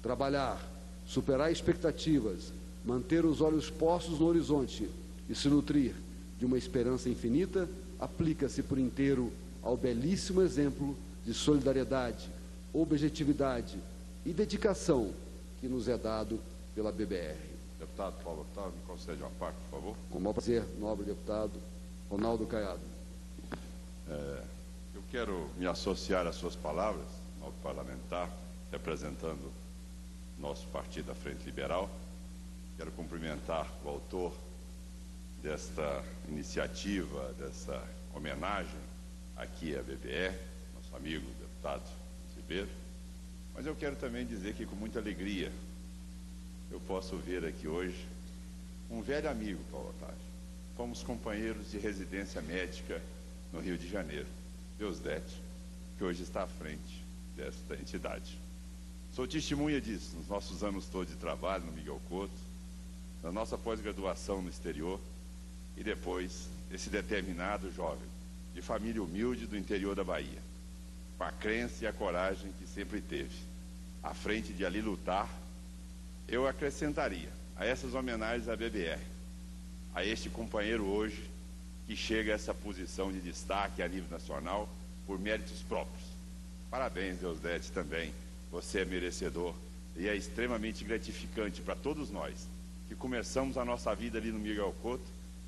trabalhar, superar expectativas, manter os olhos postos no horizonte e se nutrir de uma esperança infinita, aplica-se por inteiro ao belíssimo exemplo de solidariedade, objetividade e dedicação que nos é dado pela BBR. Deputado Paulo Otávio, me concede uma parte, por favor. Com o maior prazer, nobre deputado Ronaldo Caiado. Eu quero me associar às suas palavras, ao parlamentar, representando nosso partido, a Frente Liberal. Quero cumprimentar o autor desta iniciativa, dessa homenagem aqui à BBR, nosso amigo deputado Ribeiro. Mas eu quero também dizer que, com muita alegria, eu posso ver aqui hoje um velho amigo, Paulo Otávio. Fomos companheiros de residência médica no Rio de Janeiro, Deusdete, que hoje está à frente desta entidade. Sou testemunha disso nos nossos anos todos de trabalho no Miguel Couto, na nossa pós-graduação no exterior e depois esse determinado jovem, de família humilde do interior da Bahia, com a crença e a coragem que sempre teve, à frente de ali lutar, eu acrescentaria a essas homenagens à BBR, a este companheiro hoje que chega a essa posição de destaque a nível nacional por méritos próprios. Parabéns, Deusdete, também. Você é merecedor e é extremamente gratificante para todos nós que começamos a nossa vida ali no Miguel Couto,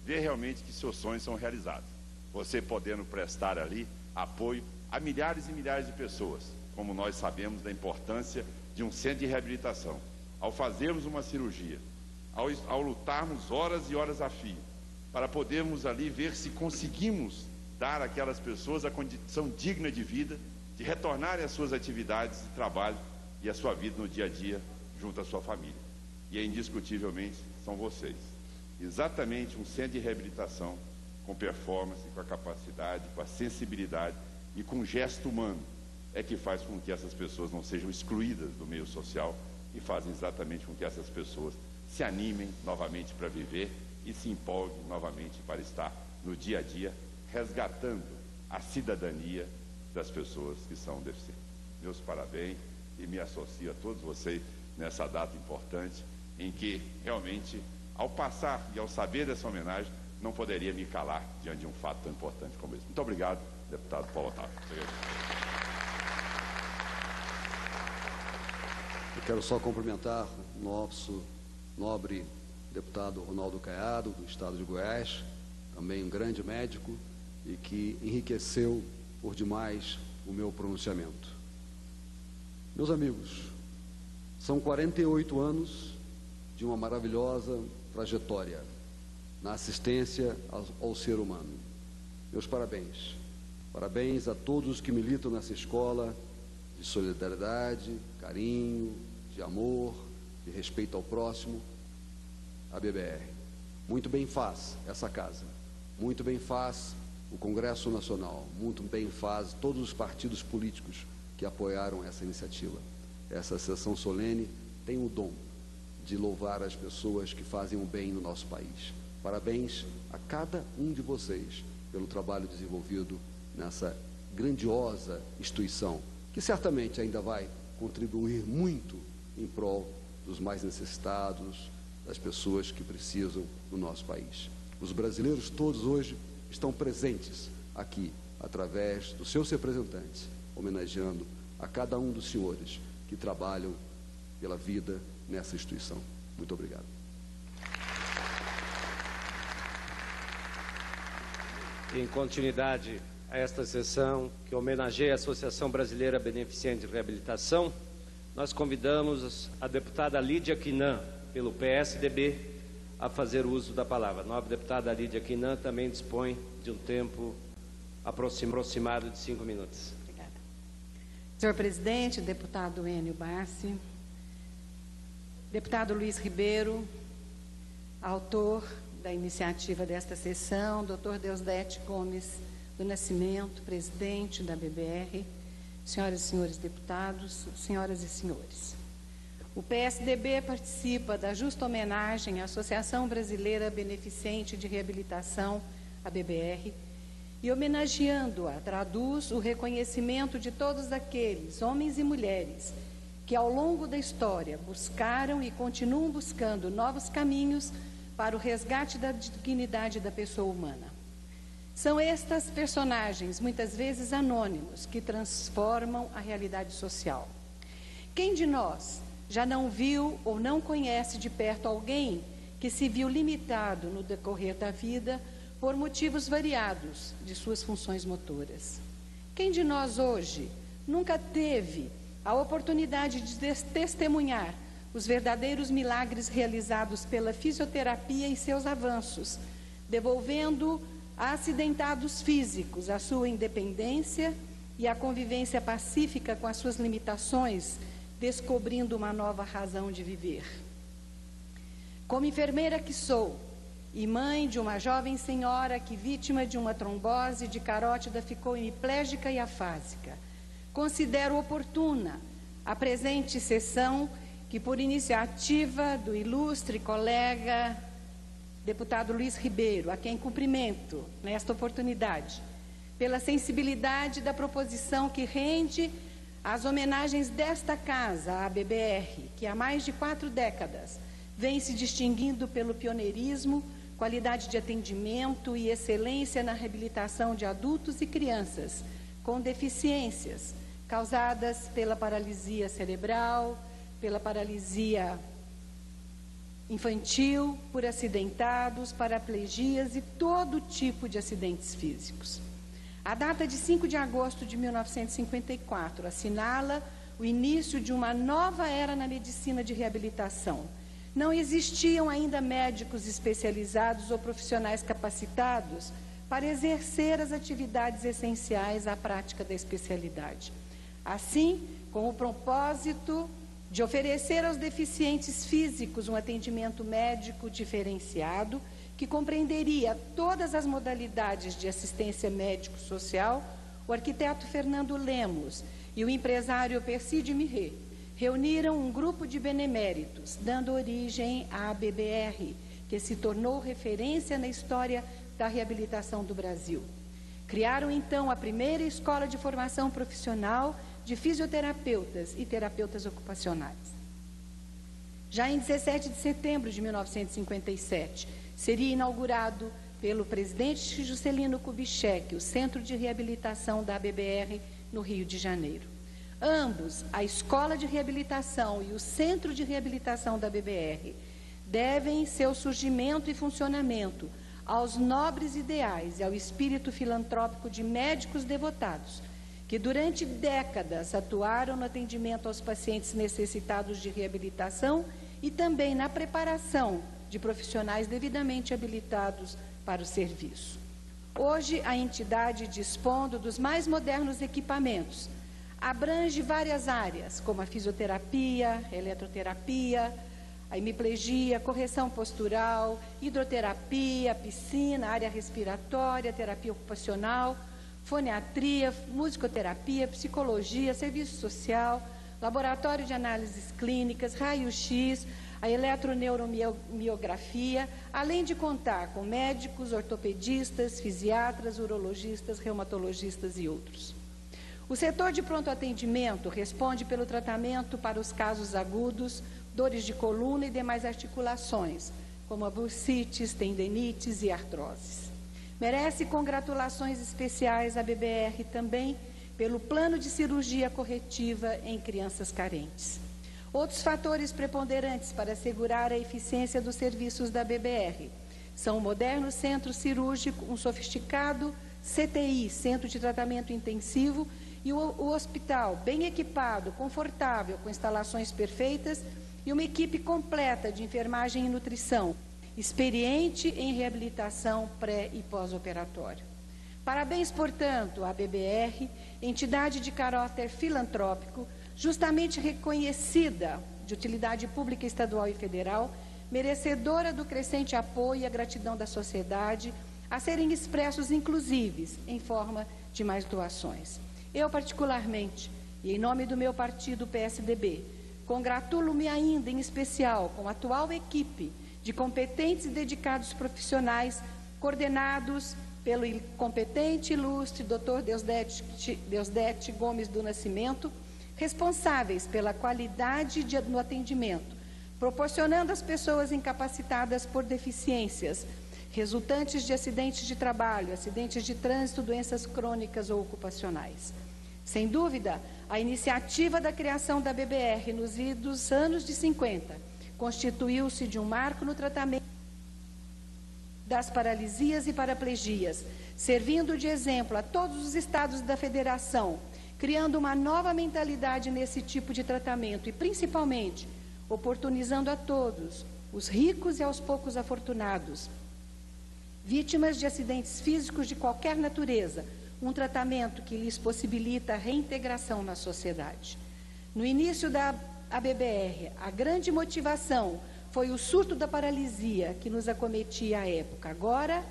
ver realmente que seus sonhos são realizados. Você podendo prestar ali apoio a milhares e milhares de pessoas, como nós sabemos da importância de um centro de reabilitação. Ao fazermos uma cirurgia, ao lutarmos horas e horas a fio, para podermos ali ver se conseguimos dar àquelas pessoas a condição digna de vida, de retornarem às suas atividades de trabalho e à sua vida no dia a dia junto à sua família. E indiscutivelmente são vocês. Exatamente um centro de reabilitação com performance, com a capacidade, com a sensibilidade e com gesto humano é que faz com que essas pessoas não sejam excluídas do meio social e fazem exatamente com que essas pessoas se animem novamente para viver e se empolguem novamente para estar no dia a dia resgatando a cidadania das pessoas que são deficientes. Meus parabéns e me associo a todos vocês nessa data importante em que realmente, ao passar e ao saber dessa homenagem, não poderia me calar diante de um fato tão importante como esse. Muito obrigado, deputado Paulo Otávio. Eu quero só cumprimentar o nosso nobre deputado Ronaldo Caiado, do estado de Goiás, também um grande médico e que enriqueceu por demais o meu pronunciamento. Meus amigos, são 48 anos de uma maravilhosa trajetória na assistência ao ser humano. Meus parabéns. Parabéns a todos que militam nessa escola de solidariedade, carinho, de amor, de respeito ao próximo, a BBR. Muito bem faz essa casa, muito bem faz o Congresso Nacional, muito bem faz todos os partidos políticos que apoiaram essa iniciativa. Essa sessão solene tem o dom de louvar as pessoas que fazem o bem no nosso país. Parabéns a cada um de vocês pelo trabalho desenvolvido nessa grandiosa instituição, que certamente ainda vai contribuir muito em prol dos mais necessitados, das pessoas que precisam no nosso país. Os brasileiros todos hoje estão presentes aqui, através dos seus representantes, homenageando a cada um dos senhores que trabalham pela vida nessa instituição. Muito obrigado. Em continuidade a esta sessão, que homenageia a Associação Brasileira Beneficente de Reabilitação, nós convidamos a deputada Lídia Quinan, pelo PSDB, a fazer uso da palavra. A nobre deputada Lídia Quinan também dispõe de um tempo aproximado de 5 minutos. Obrigada. Senhor presidente, deputado Enio Bassi, deputado Luiz Ribeiro, autor da iniciativa desta sessão, doutor Deusdete Gomes do Nascimento, presidente da BBR, senhoras e senhores deputados, senhoras e senhores. O PSDB participa da justa homenagem à Associação Brasileira Beneficente de Reabilitação, a BBR, e homenageando-a traduz o reconhecimento de todos aqueles, homens e mulheres, que ao longo da história buscaram e continuam buscando novos caminhos para o resgate da dignidade da pessoa humana. São estas personagens, muitas vezes anônimos, que transformam a realidade social. Quem de nós já não viu ou não conhece de perto alguém que se viu limitado no decorrer da vida por motivos variados de suas funções motoras? Quem de nós hoje nunca teve a oportunidade de testemunhar os verdadeiros milagres realizados pela fisioterapia e seus avanços, devolvendo a acidentados físicos a sua independência e a convivência pacífica com as suas limitações, descobrindo uma nova razão de viver? Como enfermeira que sou e mãe de uma jovem senhora que, vítima de uma trombose de carótida, ficou hemiplégica e afásica, considero oportuna a presente sessão que, por iniciativa do ilustre colega deputado Luiz Ribeiro, a quem cumprimento nesta oportunidade, pela sensibilidade da proposição que rende as homenagens desta casa à BBR, que há mais de 4 décadas vem se distinguindo pelo pioneirismo, qualidade de atendimento e excelência na reabilitação de adultos e crianças com deficiências causadas pela paralisia cerebral, pela paralisia infantil, por acidentados, paraplegias e todo tipo de acidentes físicos. A data de 5 de agosto de 1954 assinala o início de uma nova era na medicina de reabilitação. Não existiam ainda médicos especializados ou profissionais capacitados para exercer as atividades essenciais à prática da especialidade. Assim, com o propósito de oferecer aos deficientes físicos um atendimento médico diferenciado, que compreenderia todas as modalidades de assistência médico-social, o arquiteto Fernando Lemos e o empresário Persídio Mirré reuniram um grupo de beneméritos, dando origem à BBR, que se tornou referência na história da reabilitação do Brasil. Criaram, então, a primeira escola de formação profissional de fisioterapeutas e terapeutas ocupacionais. Já em 17 de setembro de 1957, seria inaugurado pelo presidente Juscelino Kubitschek o Centro de Reabilitação da BBR no Rio de Janeiro. Ambos, a Escola de Reabilitação e o Centro de Reabilitação da BBR, devem seu surgimento e funcionamento aos nobres ideais e ao espírito filantrópico de médicos devotados, que durante décadas atuaram no atendimento aos pacientes necessitados de reabilitação e também na preparação de profissionais devidamente habilitados para o serviço. Hoje, a entidade, dispondo dos mais modernos equipamentos, abrange várias áreas, como a fisioterapia, a eletroterapia, a hemiplegia, correção postural, hidroterapia, piscina, área respiratória, terapia ocupacional, foniatria, musicoterapia, psicologia, serviço social, laboratório de análises clínicas, raio-x, a eletroneuromiografia, além de contar com médicos, ortopedistas, fisiatras, urologistas, reumatologistas e outros. O setor de pronto atendimento responde pelo tratamento para os casos agudos, dores de coluna e demais articulações, como a bursites, tendinites e artroses. Merece congratulações especiais à BBR também pelo plano de cirurgia corretiva em crianças carentes. Outros fatores preponderantes para assegurar a eficiência dos serviços da BBR são o moderno centro cirúrgico, um sofisticado CTI, Centro de Tratamento Intensivo, e o hospital bem equipado, confortável, com instalações perfeitas e uma equipe completa de enfermagem e nutrição, experiente em reabilitação pré e pós-operatório. Parabéns, portanto, à BBR, entidade de caráter filantrópico, justamente reconhecida de utilidade pública estadual e federal, merecedora do crescente apoio e a gratidão da sociedade, a serem expressos inclusives em forma de mais doações. Eu, particularmente, e em nome do meu partido, PSDB, congratulo-me ainda, em especial, com a atual equipe de competentes e dedicados profissionais, coordenados pelo competente e ilustre Dr. Deusdete Gomes do Nascimento, responsáveis pela qualidade no atendimento, proporcionando às pessoas incapacitadas por deficiências resultantes de acidentes de trabalho, acidentes de trânsito, doenças crônicas ou ocupacionais. Sem dúvida, a iniciativa da criação da BBR nos idos anos de 50 constituiu-se de um marco no tratamento das paralisias e paraplegias, servindo de exemplo a todos os estados da federação, criando uma nova mentalidade nesse tipo de tratamento e, principalmente, oportunizando a todos, os ricos e aos poucos afortunados, vítimas de acidentes físicos de qualquer natureza, um tratamento que lhes possibilita a reintegração na sociedade. No início da BBR, a grande motivação foi o surto da paralisia que nos acometia à época. Agora,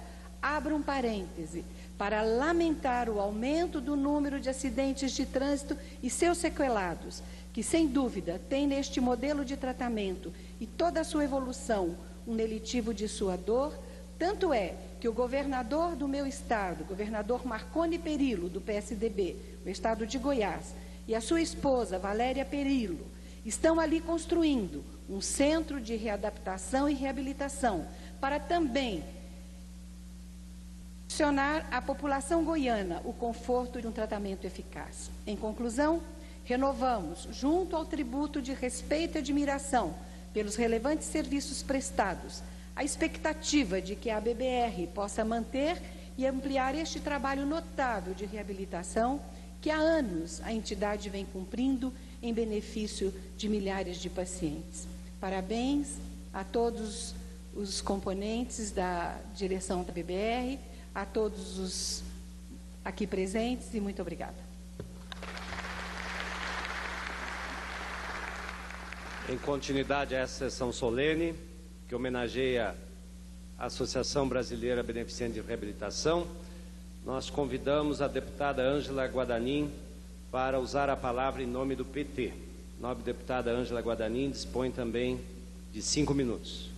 abro um parêntese para lamentar o aumento do número de acidentes de trânsito e seus sequelados, que sem dúvida tem neste modelo de tratamento e toda a sua evolução um lenitivo de sua dor, tanto é que o governador do meu estado, o governador Marconi Perillo, do PSDB, no estado de Goiás, e a sua esposa, Valéria Perillo, estão ali construindo um centro de readaptação e reabilitação para também proporcionar à população goiana o conforto de um tratamento eficaz. Em conclusão, renovamos, junto ao tributo de respeito e admiração pelos relevantes serviços prestados, a expectativa de que a BBR possa manter e ampliar este trabalho notável de reabilitação que há anos a entidade vem cumprindo em benefício de milhares de pacientes. Parabéns a todos os componentes da direção da BBR, a todos os aqui presentes e muito obrigada. Em continuidade a essa sessão solene, que homenageia a Associação Brasileira Beneficente de Reabilitação, nós convidamos a deputada Ângela Guadanin para usar a palavra em nome do PT. A nobre deputada Ângela Guadanin dispõe também de 5 minutos.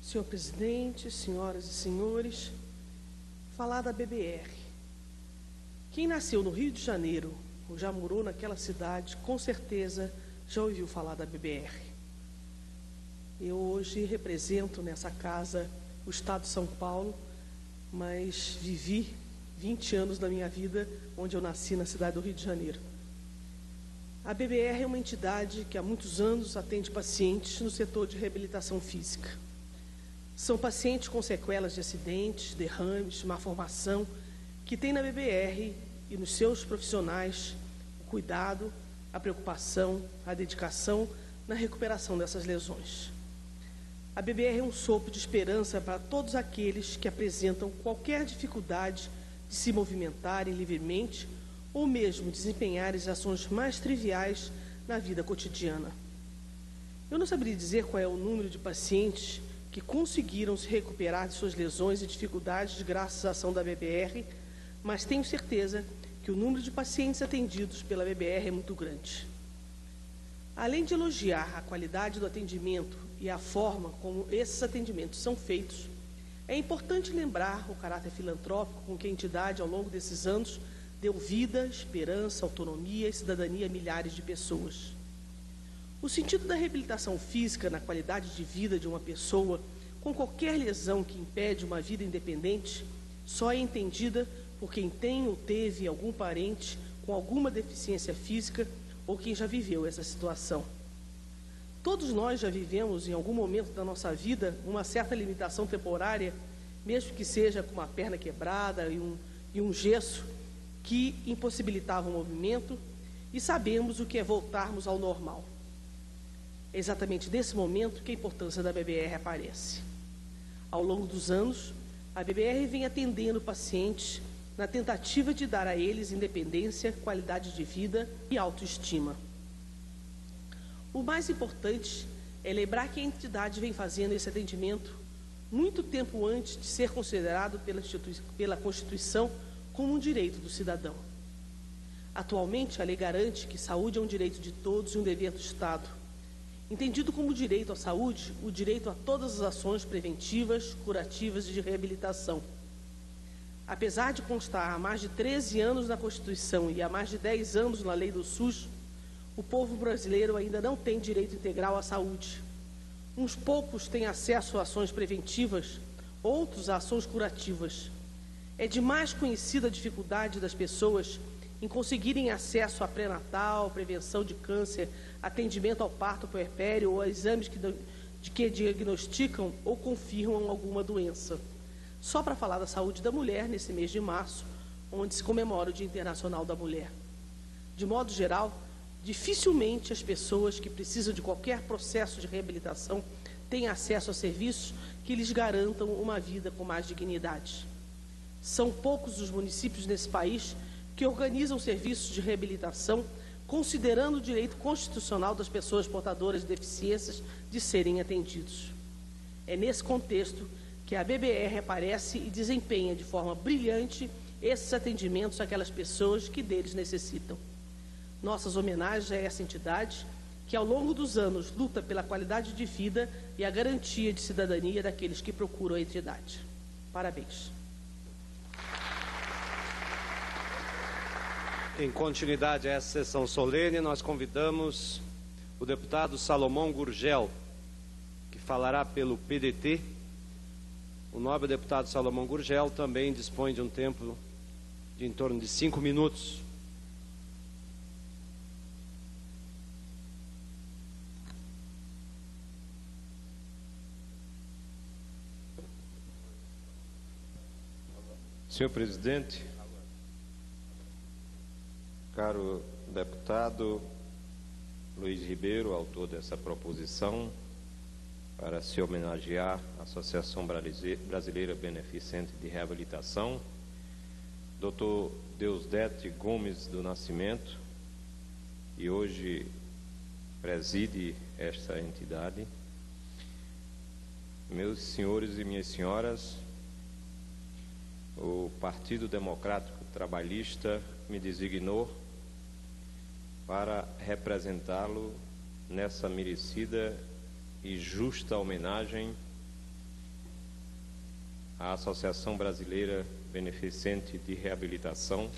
Senhor presidente, senhoras e senhores, falar da BBR. Quem nasceu no Rio de Janeiro ou já morou naquela cidade, com certeza já ouviu falar da BBR. Eu hoje represento nessa casa o Estado de São Paulo, mas vivi 20 anos da minha vida onde eu nasci, na cidade do Rio de Janeiro. A BBR é uma entidade que há muitos anos atende pacientes no setor de reabilitação física. São pacientes com sequelas de acidentes, derrames, má formação, que têm na BBR e nos seus profissionais o cuidado, a preocupação, a dedicação na recuperação dessas lesões. A BBR é um sopro de esperança para todos aqueles que apresentam qualquer dificuldade de se movimentarem livremente ou mesmo desempenharem as ações mais triviais na vida cotidiana. Eu não saberia dizer qual é o número de pacientes que conseguiram se recuperar de suas lesões e dificuldades graças à ação da BBR, mas tenho certeza que o número de pacientes atendidos pela BBR é muito grande. Além de elogiar a qualidade do atendimento e a forma como esses atendimentos são feitos, é importante lembrar o caráter filantrópico com que a entidade, ao longo desses anos, deu vida, esperança, autonomia e cidadania a milhares de pessoas. O sentido da reabilitação física na qualidade de vida de uma pessoa com qualquer lesão que impede uma vida independente só é entendida por quem tem ou teve algum parente com alguma deficiência física ou quem já viveu essa situação. Todos nós já vivemos em algum momento da nossa vida uma certa limitação temporária, mesmo que seja com uma perna quebrada e um gesso que impossibilitava o movimento, e sabemos o que é voltarmos ao normal. É exatamente nesse momento que a importância da BBR aparece. Ao longo dos anos, a BBR vem atendendo pacientes na tentativa de dar a eles independência, qualidade de vida e autoestima. O mais importante é lembrar que a entidade vem fazendo esse atendimento muito tempo antes de ser considerado pela Constituição como um direito do cidadão. Atualmente, a lei garante que saúde é um direito de todos e um dever do Estado. Entendido como direito à saúde, o direito a todas as ações preventivas, curativas e de reabilitação. Apesar de constar há mais de 13 anos na Constituição e há mais de 10 anos na lei do SUS, o povo brasileiro ainda não tem direito integral à saúde. Uns poucos têm acesso a ações preventivas, outros a ações curativas. É demais conhecida a dificuldade das pessoas em conseguirem acesso a pré-natal, prevenção de câncer, atendimento ao parto puerpério ou a exames que diagnosticam ou confirmam alguma doença. Só para falar da saúde da mulher, nesse mês de março, onde se comemora o Dia Internacional da Mulher. De modo geral, dificilmente as pessoas que precisam de qualquer processo de reabilitação têm acesso a serviços que lhes garantam uma vida com mais dignidade. São poucos os municípios nesse país que organizam serviços de reabilitação, considerando o direito constitucional das pessoas portadoras de deficiências de serem atendidos. É nesse contexto que a BBR aparece e desempenha de forma brilhante esses atendimentos àquelas pessoas que deles necessitam. Nossas homenagens a essa entidade que ao longo dos anos luta pela qualidade de vida e a garantia de cidadania daqueles que procuram a entidade. Parabéns. Em continuidade a essa sessão solene, nós convidamos o deputado Salomão Gurgel, que falará pelo PDT. O nobre deputado Salomão Gurgel também dispõe de um tempo de em torno de 5 minutos. Senhor presidente, caro deputado Luiz Ribeiro, autor dessa proposição, para se homenagear a Associação Brasileira Beneficente de Reabilitação, Dr. Deusdete Gomes do Nascimento, e hoje preside esta entidade. Meus senhores e minhas senhoras, o Partido Democrático Trabalhista me designou para representá-lo nessa merecida e justa homenagem à Associação Brasileira Beneficente de Reabilitação,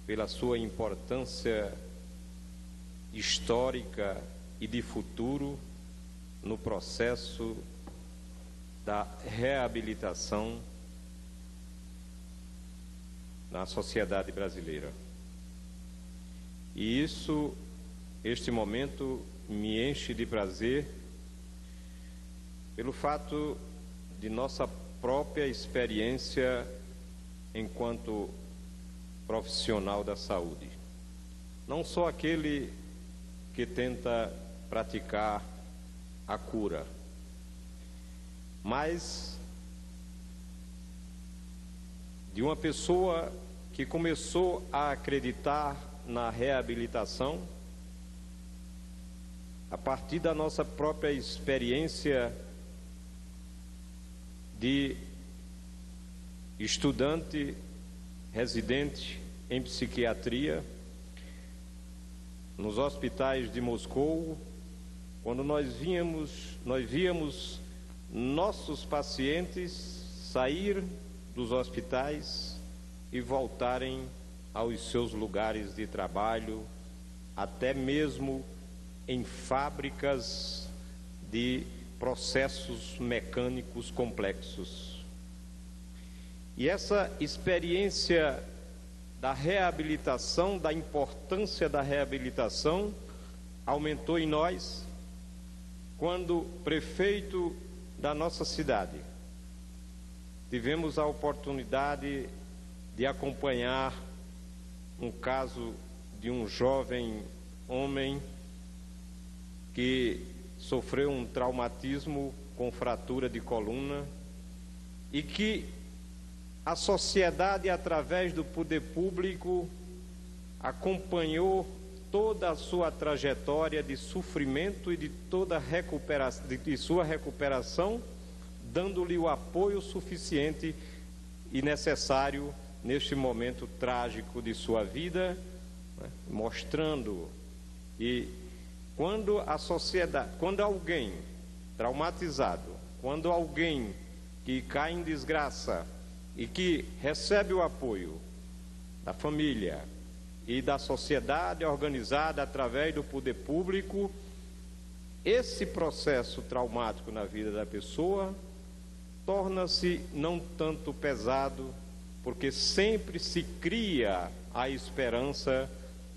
pela sua importância histórica e de futuro no processo da reabilitação na sociedade brasileira. E este momento me enche de prazer pelo fato de nossa própria experiência enquanto profissional da saúde. Não só aquele que tenta praticar a cura, mas de uma pessoa que começou a acreditar na reabilitação a partir da nossa própria experiência de estudante residente em psiquiatria nos hospitais de Moscou, quando nós víamos nossos pacientes sair dos hospitais e voltarem aos seus lugares de trabalho, até mesmo em fábricas de processos mecânicos complexos. E essa experiência da reabilitação, da importância da reabilitação, aumentou em nós quando prefeito da nossa cidade tivemos a oportunidade de acompanhar um caso de um jovem homem que sofreu um traumatismo com fratura de coluna e que a sociedade, através do poder público, acompanhou toda a sua trajetória de sofrimento e de toda sua recuperação, dando-lhe o apoio suficiente e necessário neste momento trágico de sua vida, né, mostrando. E quando a sociedade, quando alguém traumatizado, quando alguém que cai em desgraça e que recebe o apoio da família e da sociedade organizada através do poder público, esse processo traumático na vida da pessoa torna-se não tanto pesado, porque sempre se cria a esperança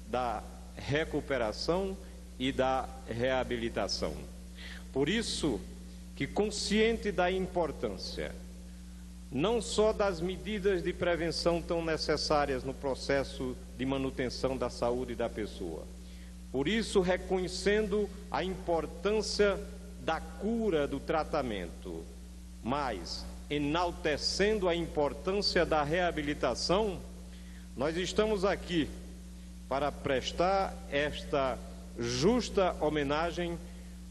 da recuperação e da reabilitação. Por isso que, consciente da importância não só das medidas de prevenção tão necessárias no processo de manutenção da saúde da pessoa, por isso reconhecendo a importância da cura, do tratamento, mas enaltecendo a importância da reabilitação, nós estamos aqui para prestar esta justa homenagem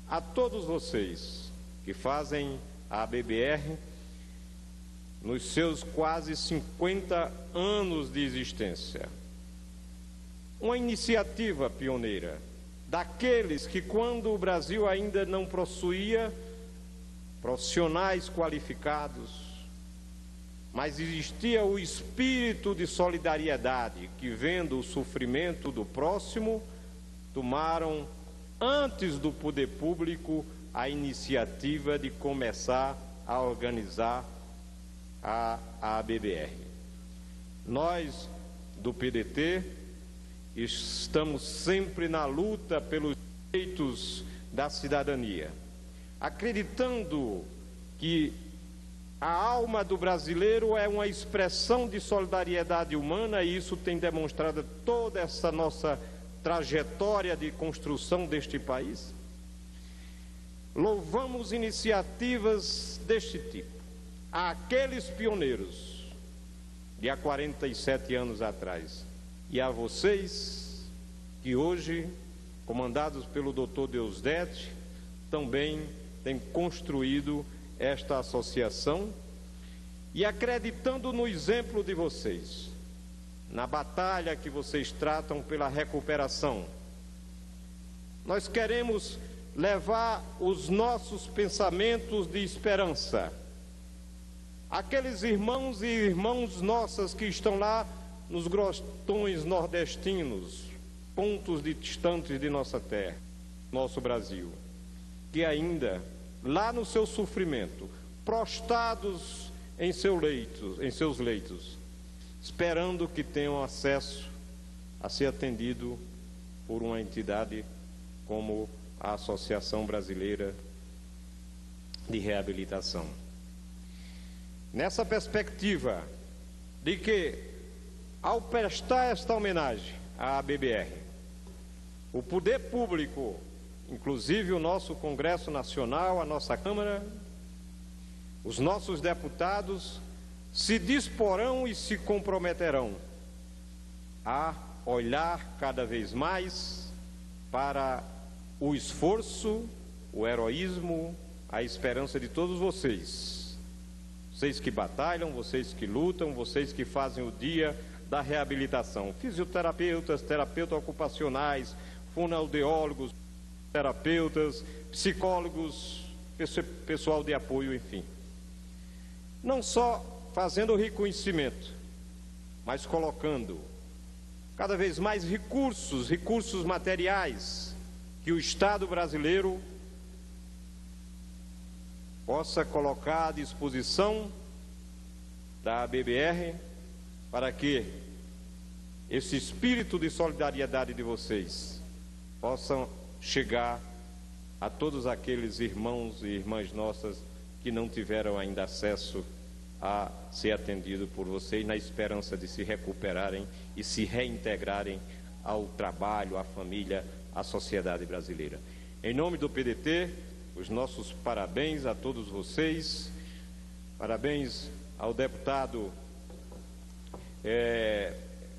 a todos vocês que fazem a BBR nos seus quase 50 anos de existência. Uma iniciativa pioneira daqueles que, quando o Brasil ainda não possuía profissionais qualificados, mas existia o espírito de solidariedade, que, vendo o sofrimento do próximo, tomaram, antes do poder público, a iniciativa de começar a organizar a ABBR. Nós, do PDT, estamos sempre na luta pelos direitos da cidadania, acreditando que a alma do brasileiro é uma expressão de solidariedade humana, e isso tem demonstrado toda essa nossa trajetória de construção deste país. Louvamos iniciativas deste tipo. Àqueles pioneiros de há 47 anos atrás, e a vocês que hoje, comandados pelo Dr. Deusdedit, também têm construído esta associação, e acreditando no exemplo de vocês, na batalha que vocês tratam pela recuperação, nós queremos levar os nossos pensamentos de esperança àqueles irmãos e irmãs nossas que estão lá nos grotões nordestinos, pontos distantes de nossa terra, nosso Brasil, que ainda, lá no seu sofrimento, prostrados em seus leitos, esperando que tenham acesso a ser atendido por uma entidade como a Associação Brasileira de Reabilitação. Nessa perspectiva de que, ao prestar esta homenagem à ABBR, o poder público, inclusive o nosso Congresso Nacional, a nossa Câmara, os nossos deputados, se disporão e se comprometerão a olhar cada vez mais para o esforço, o heroísmo, a esperança de todos vocês. Vocês que batalham, vocês que lutam, vocês que fazem o dia da reabilitação. Fisioterapeutas, terapeutas ocupacionais, fonoaudiólogos, terapeutas, psicólogos, pessoal de apoio, enfim. Não só fazendo o reconhecimento, mas colocando cada vez mais recursos materiais, que o Estado brasileiro possa colocar à disposição da ABBR para que esse espírito de solidariedade de vocês possam chegar a todos aqueles irmãos e irmãs nossas que não tiveram ainda acesso a ser atendido por vocês, na esperança de se recuperarem e se reintegrarem ao trabalho, à família, à sociedade brasileira. Em nome do PDT, os nossos parabéns a todos vocês, parabéns ao deputado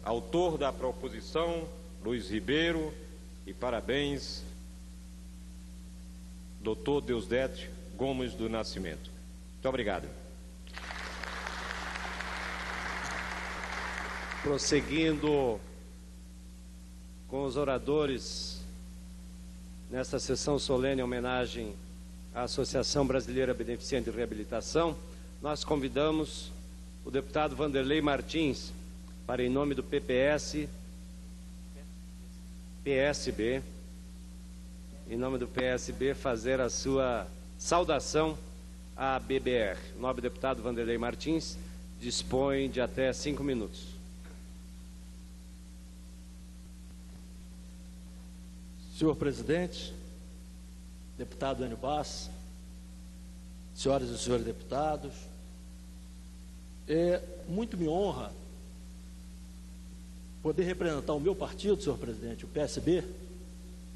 autor da proposição, Luiz Ribeiro, e parabéns, Dr. Deusdedit Gomes do Nascimento. Muito obrigado. Prosseguindo com os oradores nesta sessão solene em homenagem à Associação Brasileira Beneficente de Reabilitação, nós convidamos o deputado Vanderlei Martins para, em nome do PSB, em nome do PSB, fazer a sua saudação à ABBR. O nobre deputado Vanderlei Martins dispõe de até 5 minutos. Senhor presidente, deputado Enio Bass, senhoras e senhores deputados, muito me honra poder representar o meu partido, senhor presidente, o PSB,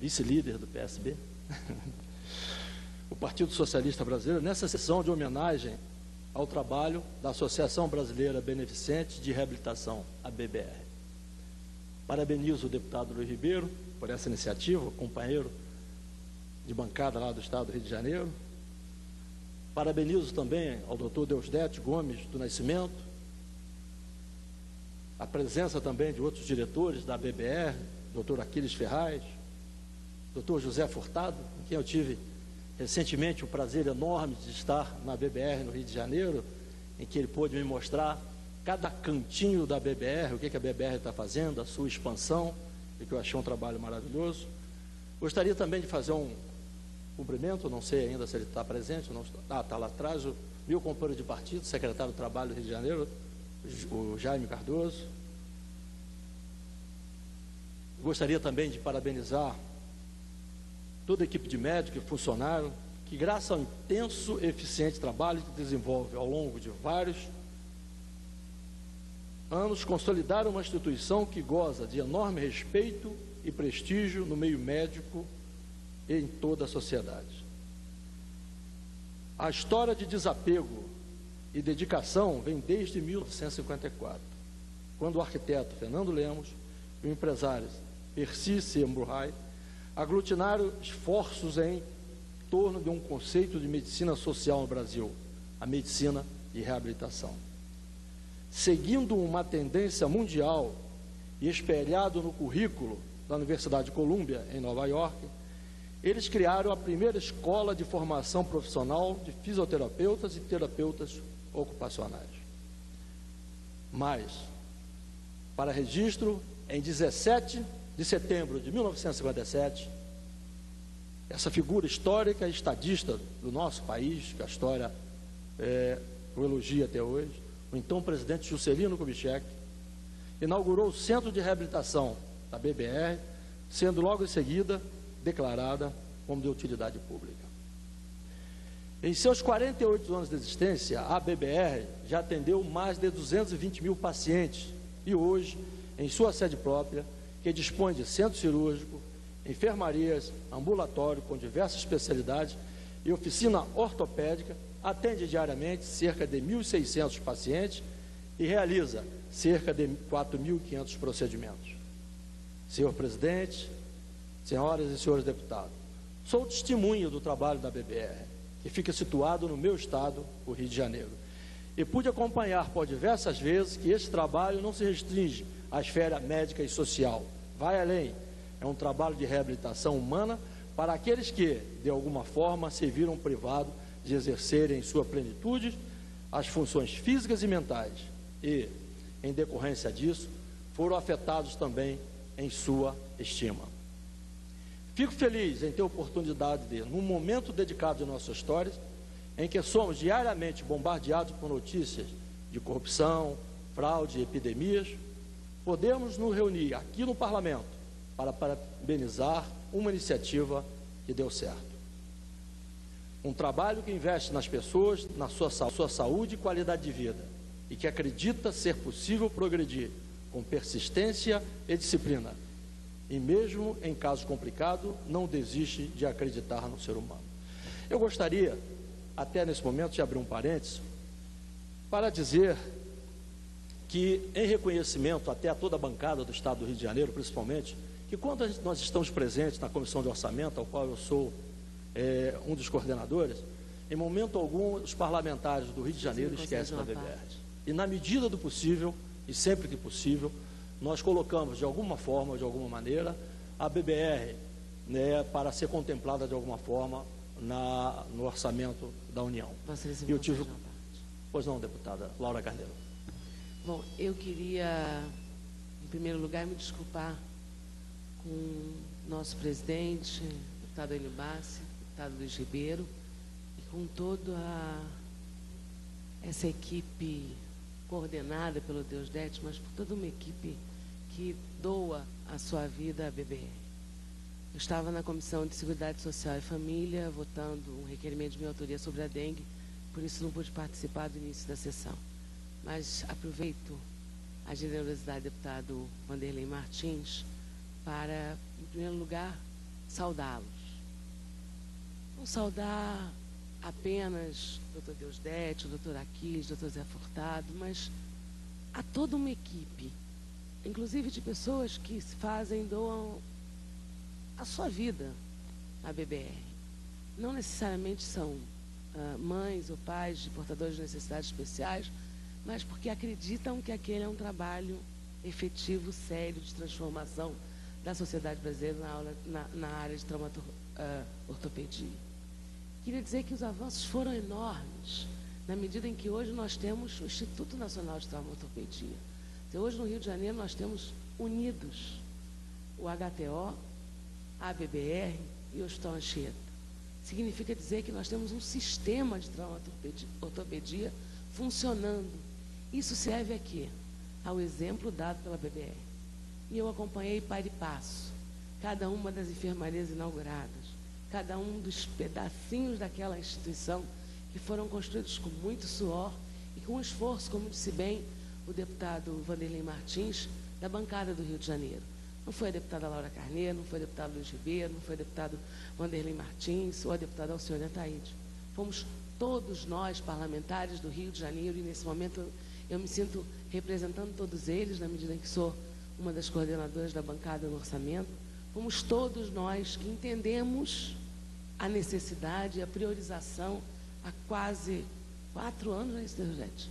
vice-líder do PSB, o Partido Socialista Brasileiro, nessa sessão de homenagem ao trabalho da Associação Brasileira Beneficente de Reabilitação, a ABBR. Parabenizo o deputado Luiz Ribeiro por essa iniciativa, companheiro de bancada lá do Estado do Rio de Janeiro. Parabenizo também ao doutor Deusdedit Gomes do Nascimento, a presença também de outros diretores da ABBR, doutor Aquiles Ferraz, Dr. José Furtado, com quem eu tive recentemente o prazer enorme de estar na BBR no Rio de Janeiro, em que ele pôde me mostrar cada cantinho da BBR, o que a BBR está fazendo, a sua expansão, e que eu achei um trabalho maravilhoso. Gostaria também de fazer um cumprimento, não sei ainda se ele está presente, não está, está lá atrás, o meu companheiro de partido, secretário do Trabalho do Rio de Janeiro, o Jaime Cardoso. Gostaria também de parabenizar toda a equipe de médicos e funcionários que, graças ao intenso e eficiente trabalho que desenvolve ao longo de vários anos, consolidaram uma instituição que goza de enorme respeito e prestígio no meio médico e em toda a sociedade. A história de desapego e dedicação vem desde 1954, quando o arquiteto Fernando Lemos e o empresário Percy Semburrai aglutinaram esforços em torno de um conceito de medicina social no Brasil, a medicina de reabilitação. Seguindo uma tendência mundial e espelhado no currículo da Universidade de Colômbia, em Nova York, eles criaram a primeira escola de formação profissional de fisioterapeutas e terapeutas ocupacionais. Mas, para registro, em 17 de setembro de 1957, essa figura histórica e estadista do nosso país, que a história o elogia até hoje, o então presidente Juscelino Kubitschek, inaugurou o Centro de Reabilitação da BBR, sendo logo em seguida declarada como de utilidade pública. Em seus 48 anos de existência, a BBR já atendeu mais de 220 mil pacientes e hoje, em sua sede própria, que dispõe de centro cirúrgico, enfermarias, ambulatório com diversas especialidades e oficina ortopédica, atende diariamente cerca de 1.600 pacientes e realiza cerca de 4.500 procedimentos. Senhor presidente, senhoras e senhores deputados, sou testemunha do trabalho da BBR, que fica situado no meu estado, o Rio de Janeiro, e pude acompanhar por diversas vezes que esse trabalho não se restringe à esfera médica e social, vai além, é um trabalho de reabilitação humana para aqueles que, de alguma forma, se viram privados de exercerem em sua plenitude as funções físicas e mentais e, em decorrência disso, foram afetados também em sua estima. Fico feliz em ter a oportunidade de, num momento dedicado de nossa história, em que somos diariamente bombardeados por notícias de corrupção, fraude e epidemias, podemos nos reunir aqui no Parlamento para parabenizar uma iniciativa que deu certo. Um trabalho que investe nas pessoas, na sua saúde e qualidade de vida, e que acredita ser possível progredir com persistência e disciplina, e mesmo em casos complicados, não desiste de acreditar no ser humano. Eu gostaria, até nesse momento, de abrir um parênteses, para dizer que, em reconhecimento até a toda a bancada do Estado do Rio de Janeiro, principalmente, que quando nós estamos presentes na Comissão de Orçamento, ao qual eu sou um dos coordenadores, em momento algum, os parlamentares do Rio de Janeiro esquecem da BBR. E na medida do possível, e sempre que possível, nós colocamos de alguma forma, de alguma maneira, a BBR, né, para ser contemplada de alguma forma no orçamento da União. E eu tive... Pois não, deputada Laura Carneiro. Bom, eu queria, em primeiro lugar, me desculpar com o nosso presidente, deputado Hélio Bassi, deputado Luiz Ribeiro, e com toda essa equipe coordenada pelo Deusdete, mas por toda uma equipe que doa a sua vida à BBR. Eu estava na Comissão de Seguridade Social e Família, votando um requerimento de minha autoria sobre a dengue, por isso não pude participar do início da sessão. Mas aproveito a generosidade do deputado Vanderlei Martins para, em primeiro lugar, saudá-los. Não saudar apenas o doutor Deusdete, o doutor Aquiles, o doutor Zé Furtado, mas a toda uma equipe, inclusive de pessoas que doam a sua vida à BBR. Não necessariamente são mães ou pais de portadores de necessidades especiais, mas porque acreditam que aquele é um trabalho efetivo, sério, de transformação da sociedade brasileira na área de ortopedia. Queria dizer que os avanços foram enormes, na medida em que hoje nós temos o Instituto Nacional de Traumatorpedia. Hoje no Rio de Janeiro nós temos unidos o HTO, a BBR e o Hospital Anchieta. Significa dizer que nós temos um sistema de traumatorpedia funcionando. Isso serve a quê? Ao exemplo dado pela BBR. E eu acompanhei para e passo cada uma das enfermarias inauguradas, cada um dos pedacinhos daquela instituição que foram construídos com muito suor e com esforço, como disse bem o deputado Vanderlei Martins, da bancada do Rio de Janeiro. Não foi a deputada Laura Carneiro, não foi o deputado Luiz Ribeiro, não foi o deputado Vanderlei Martins ou a deputada Alcione Ataíde. Fomos todos nós, parlamentares do Rio de Janeiro, e nesse momento eu me sinto representando todos eles, na medida em que sou uma das coordenadoras da bancada no orçamento. Fomos todos nós que entendemos a necessidade e a priorização há quase 4 anos, não é isso, gente?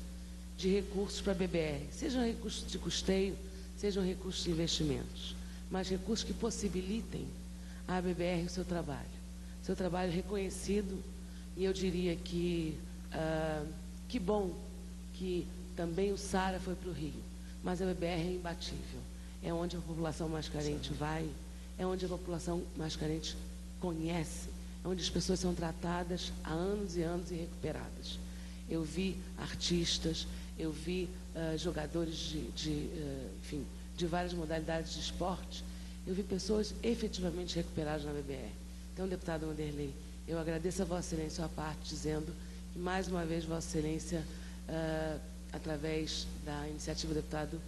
De recursos para a BBR, sejam recursos de custeio, sejam recursos de investimentos, mas recursos que possibilitem à BBR o seu trabalho reconhecido. E eu diria que bom que também o SARA foi para o Rio, mas a BBR é imbatível, é onde a população mais carente vai, é onde a população mais carente conhece, é onde as pessoas são tratadas há anos e anos e recuperadas. Eu vi artistas, eu vi jogadores de várias modalidades de esporte, eu vi pessoas efetivamente recuperadas na BBR. Então, deputado Vanderlei, eu agradeço a Vossa Excelência a parte, dizendo que, mais uma vez, Vossa Excelência, através da iniciativa do deputado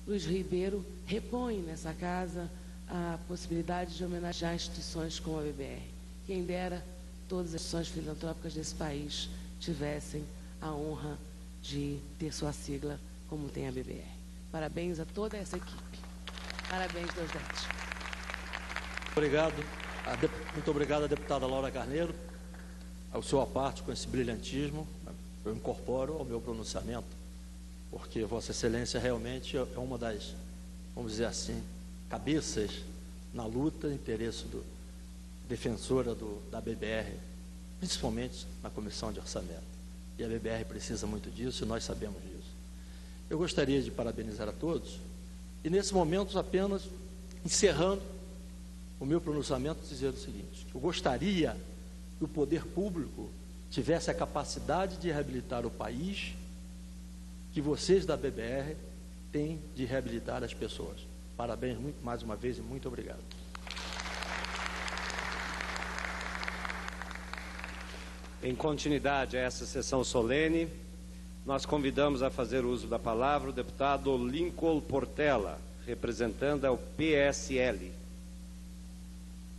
Luiz Ribeiro, repõe nessa casa a possibilidade de homenagear instituições como a BBR. Quem dera todas as instituições filantrópicas desse país tivessem a honra de ter sua sigla como tem a BBR. Parabéns a toda essa equipe. Parabéns, Deus Dete. Obrigado. Muito obrigado à deputada Laura Carneiro. Ao seu à parte, com esse brilhantismo, eu incorporo ao meu pronunciamento, porque Vossa Excelência realmente é uma das, vamos dizer assim, cabeças na luta, interesse defensora da BBR, principalmente na Comissão de Orçamento. E a BBR precisa muito disso e nós sabemos disso. Eu gostaria de parabenizar a todos e, nesse momento, apenas encerrando o meu pronunciamento, dizer o seguinte: eu gostaria que o poder público tivesse a capacidade de reabilitar o país que vocês da BBR têm de reabilitar as pessoas. Parabéns mais uma vez e muito obrigado. Em continuidade a essa sessão solene, nós convidamos a fazer uso da palavra o deputado Lincoln Portela, representando ao PSL.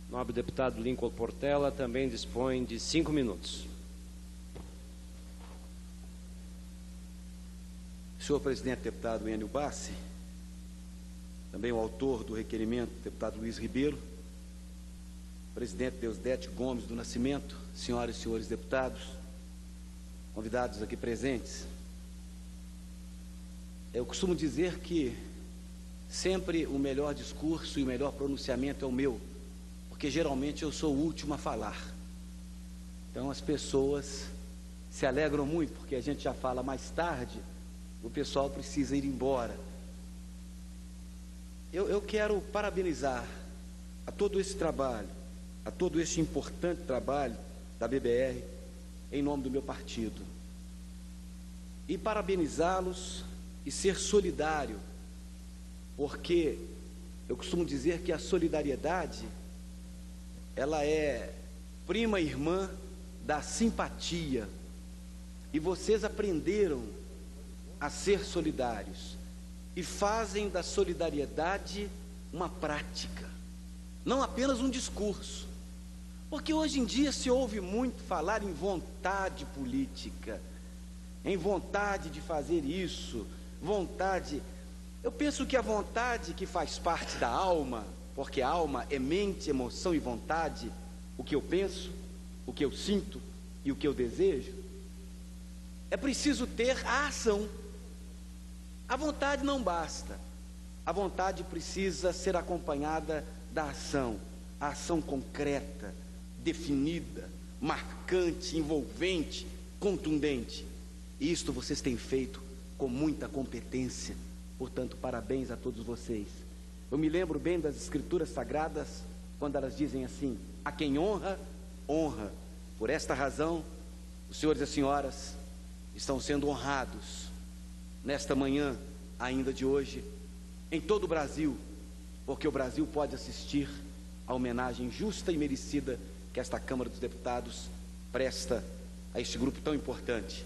O nobre deputado Lincoln Portela também dispõe de 5 minutos. Senhor presidente, deputado Enio Bassi, também o autor do requerimento, deputado Luiz Ribeiro, presidente Deusdete Gomes do Nascimento, senhoras e senhores deputados, convidados aqui presentes. Eu costumo dizer que sempre o melhor discurso e o melhor pronunciamento é o meu, porque geralmente eu sou o último a falar. Então as pessoas se alegram muito, porque a gente já fala mais tarde, o pessoal precisa ir embora. Eu quero parabenizar a todo esse trabalho, a todo este importante trabalho da BBR, em nome do meu partido. E parabenizá-los e ser solidário, porque eu costumo dizer que a solidariedade, ela é prima irmã da simpatia. E vocês aprenderam a ser solidários e fazem da solidariedade uma prática, não apenas um discurso. Porque hoje em dia se ouve muito falar em vontade política, em vontade de fazer isso, vontade. Eu penso que a vontade que faz parte da alma, porque a alma é mente, emoção e vontade, o que eu penso, o que eu sinto e o que eu desejo, é preciso ter a ação. A vontade não basta. a vontade precisa ser acompanhada da ação, a ação concreta, definida, marcante, envolvente, contundente. E isto vocês têm feito com muita competência, portanto, parabéns a todos vocês. Eu me lembro bem das Escrituras Sagradas, quando elas dizem assim: a quem honra, honra. Por esta razão, os senhores e as senhoras estão sendo honrados nesta manhã, ainda de hoje, em todo o Brasil, porque o Brasil pode assistir à homenagem justa e merecida que esta Câmara dos Deputados presta a este grupo tão importante.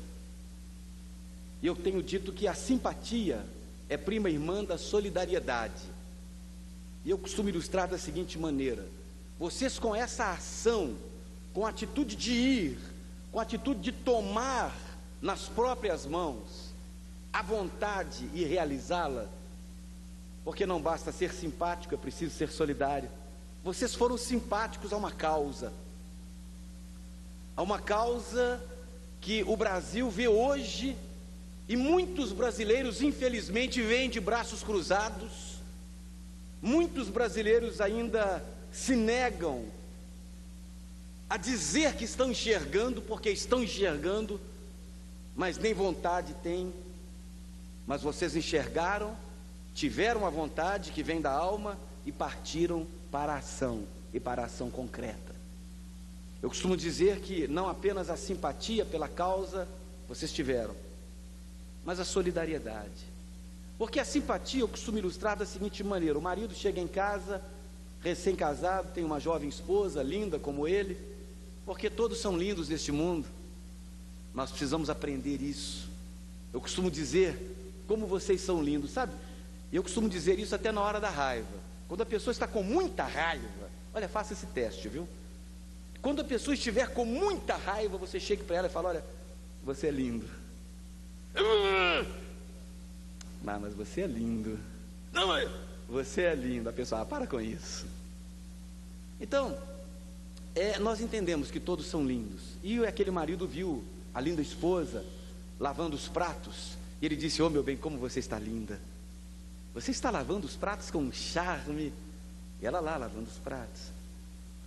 E eu tenho dito que a simpatia é prima irmã da solidariedade. E eu costumo ilustrar da seguinte maneira: vocês, com essa ação, com a atitude de ir, com a atitude de tomar nas próprias mãos a vontade e realizá-la, porque não basta ser simpático, é preciso ser solidário. Vocês foram simpáticos a uma causa que o Brasil vê hoje, e muitos brasileiros infelizmente veem de braços cruzados. Muitos brasileiros ainda se negam a dizer que estão enxergando, porque estão enxergando, mas nem vontade têm. Mas vocês enxergaram, tiveram a vontade que vem da alma e partiram para a ação, e para a ação concreta. Eu costumo dizer que não apenas a simpatia pela causa vocês tiveram, mas a solidariedade. Porque a simpatia eu costumo ilustrar da seguinte maneira: o marido chega em casa, recém-casado, tem uma jovem esposa linda como ele, porque todos são lindos neste mundo. Nós precisamos aprender isso. Eu costumo dizer como vocês são lindos, sabe? E eu costumo dizer isso até na hora da raiva. Quando a pessoa está com muita raiva, olha, faça esse teste, viu? Quando a pessoa estiver com muita raiva, você chega para ela e fala: olha, você é lindo. Não, mas você é lindo. Não, mas você é lindo. A pessoa: para com isso. Então, nós entendemos que todos são lindos. E aquele marido viu a linda esposa lavando os pratos, e ele disse: oh meu bem, como você está linda. Você está lavando os pratos com um charme. E ela lá lavando os pratos: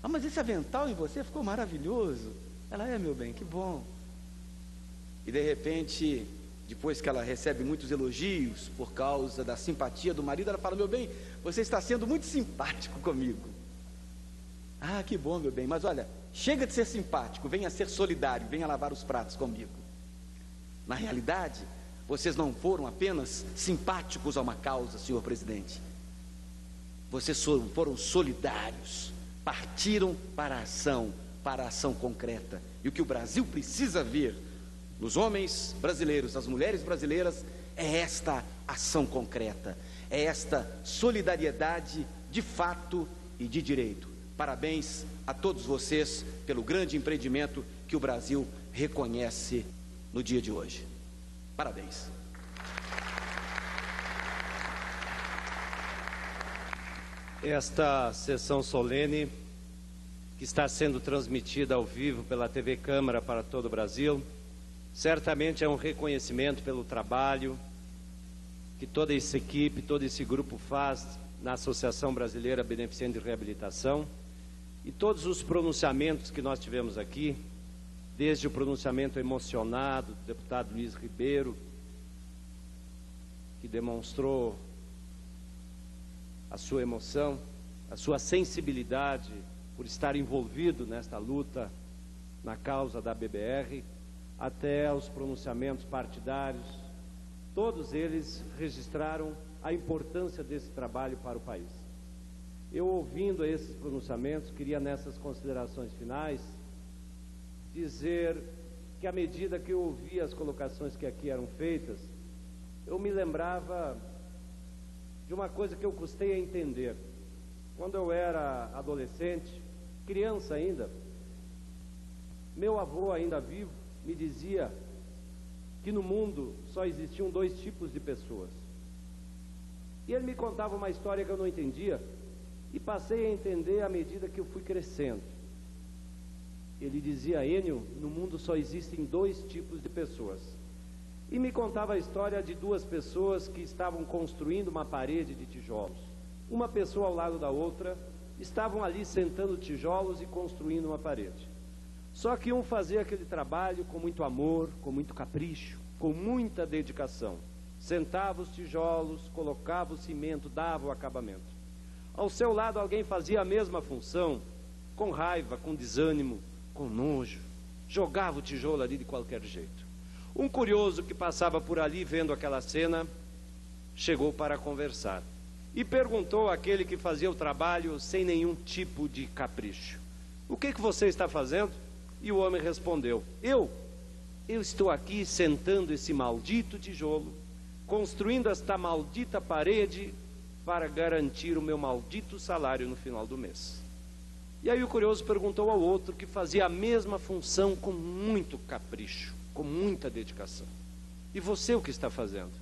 ah, mas esse avental em você ficou maravilhoso. Ela: é meu bem, que bom. E de repente, depois que ela recebe muitos elogios por causa da simpatia do marido, ela fala: meu bem, você está sendo muito simpático comigo. Ah, que bom, meu bem, mas olha, chega de ser simpático, venha ser solidário, venha lavar os pratos comigo. Na realidade, vocês não foram apenas simpáticos a uma causa, senhor presidente. Vocês foram solidários, partiram para a ação concreta. E o que o Brasil precisa ver nos homens brasileiros, nas mulheres brasileiras, é esta ação concreta, é esta solidariedade de fato e de direito. Parabéns a todos vocês pelo grande empreendimento que o Brasil reconhece no dia de hoje. Parabéns. Esta sessão solene, que está sendo transmitida ao vivo pela TV Câmara para todo o Brasil, certamente é um reconhecimento pelo trabalho que toda essa equipe, todo esse grupo faz na Associação Brasileira Beneficente de Reabilitação, e todos os pronunciamentos que nós tivemos aqui, desde o pronunciamento emocionado do deputado Luiz Ribeiro, que demonstrou a sua emoção, a sua sensibilidade por estar envolvido nesta luta na causa da BBR, até os pronunciamentos partidários, todos eles registraram a importância desse trabalho para o país. Eu, ouvindo esses pronunciamentos, queria nessas considerações finais dizer que, à medida que eu ouvia as colocações que aqui eram feitas, eu me lembrava de uma coisa que eu custei a entender. Quando eu era adolescente, criança ainda, meu avô, ainda vivo, me dizia que no mundo só existiam dois tipos de pessoas. E ele me contava uma história que eu não entendia, e passei a entender à medida que eu fui crescendo. Ele dizia: Enio, no mundo só existem dois tipos de pessoas. e me contava a história de duas pessoas que estavam construindo uma parede de tijolos. Uma pessoa ao lado da outra, estavam ali sentando tijolos e construindo uma parede. Só que um fazia aquele trabalho com muito amor, com muito capricho, com muita dedicação. Sentava os tijolos, colocava o cimento, dava o acabamento. Ao seu lado alguém fazia a mesma função, com raiva, com desânimo, com nojo. Jogava o tijolo ali de qualquer jeito. Um curioso que passava por ali vendo aquela cena, chegou para conversar e perguntou àquele que fazia o trabalho sem nenhum tipo de capricho: o que você está fazendo? E o homem respondeu: eu estou aqui sentando esse maldito tijolo, construindo esta maldita parede para garantir o meu maldito salário no final do mês. E aí o curioso perguntou ao outro que fazia a mesma função com muito capricho, com muita dedicação: e você o que está fazendo?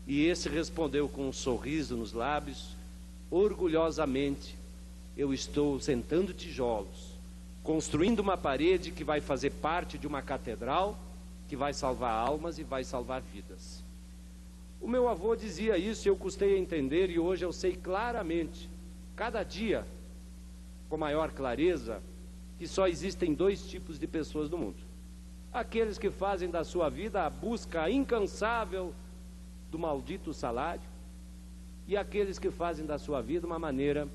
E esse respondeu com um sorriso nos lábios, orgulhosamente: eu estou sentando tijolos, construindo uma parede que vai fazer parte de uma catedral, que vai salvar almas e vai salvar vidas. O meu avô dizia isso e eu custei a entender, e hoje eu sei claramente, cada dia, com maior clareza, que só existem dois tipos de pessoas no mundo: aqueles que fazem da sua vida a busca incansável do maldito salário, e aqueles que fazem da sua vida uma maneira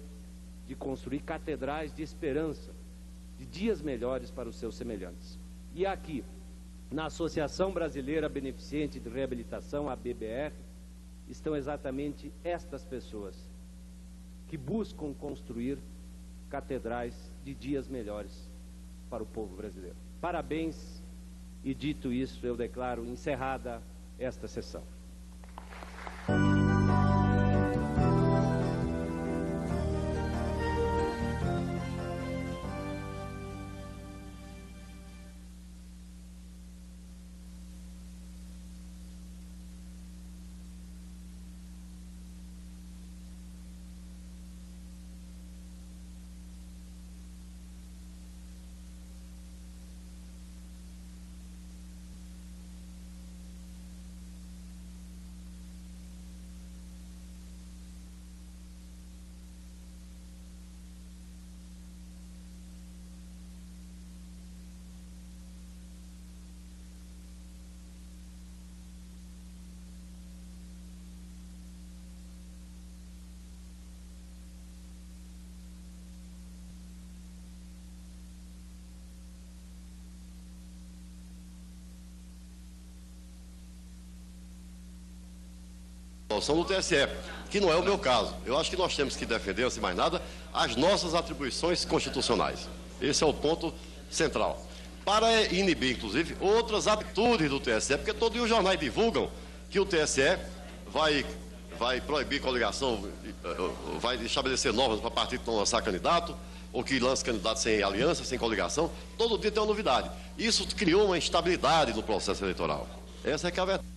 de construir catedrais de esperança, de dias melhores para os seus semelhantes. E aqui, na Associação Brasileira Beneficente de Reabilitação, a BBR, estão exatamente estas pessoas que buscam construir catedrais de dias melhores para o povo brasileiro. Parabéns, e dito isso, eu declaro encerrada esta sessão. Do TSE, que não é o meu caso. Eu acho que nós temos que defender, antes de mais nada, as nossas atribuições constitucionais. Esse é o ponto central. Para inibir, inclusive, outras atitudes do TSE, porque todo dia os jornais divulgam que o TSE vai proibir coligação, vai estabelecer normas para partido não lançar candidato, ou que lance candidato sem aliança, sem coligação. Todo dia tem uma novidade. Isso criou uma instabilidade no processo eleitoral. Essa é que é a verdade.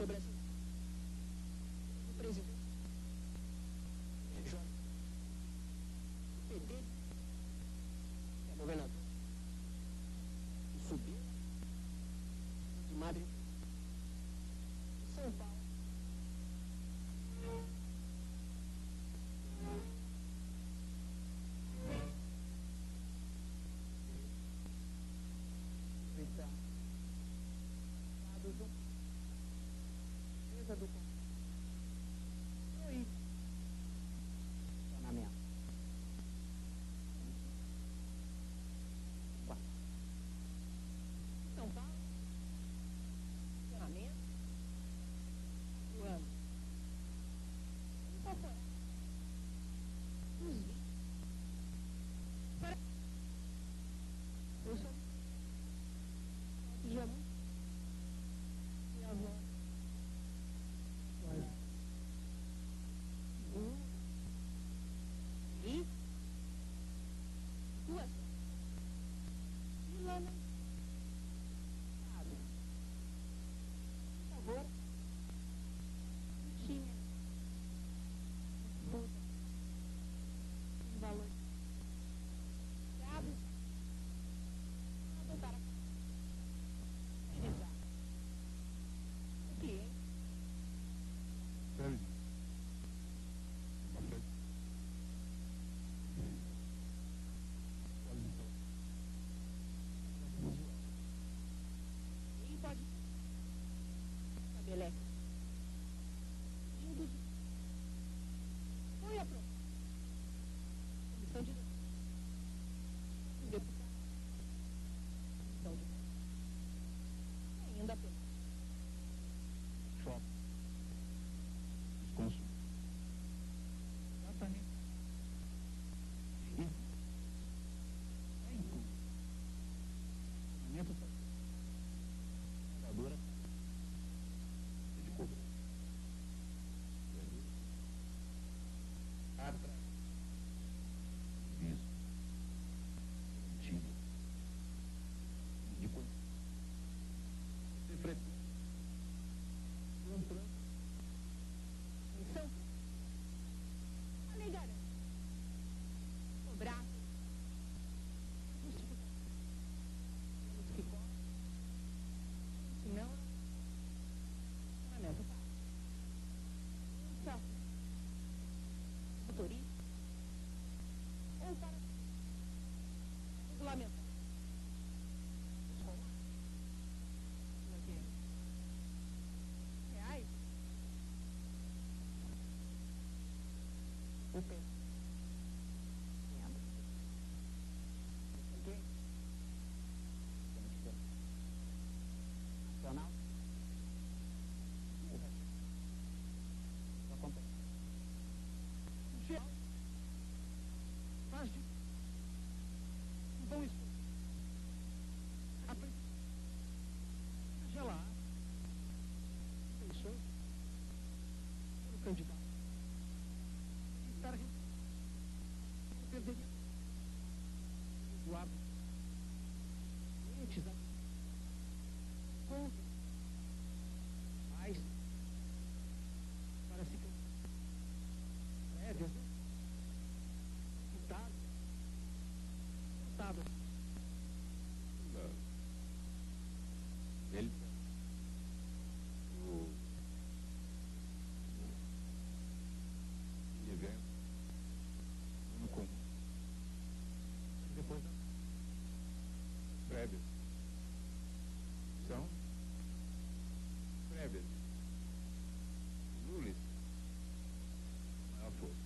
sobre essa o presidente o PT, que é governador, subiu de Madrid, São Paulo. Do funcionamento. São Paulo, funcionamento do ano. Incorporar os 20 para eu sou já muito e agora e duas e lá não sabe, por favor, tinha tudo os valores dados para realizar o cliente. E pode estabelecer foi aprovado comissão de deputados, comissão de ainda pelo shopping. Exatamente. E é incluso trabalhadora de cobra. Atrás. Isso. Antigo. De coisa. Você pretende. Comprando. Então, a lei garante cobrar justificação pelos que cobram, senão funcionamento pago. Só motorista ou para regulamentar escolar reais o peso. Nacional. Geral. Faz de. Então isso. Gelar. Eleições. O candidato. Estar perderia. O hábito. Antes da. Contra. Mas. Parece que. Prévias, né? Resultado. Resultado. Ele. O evento. No comum. Depois da. Prévias. São. Prévias. Nulis. Maior força.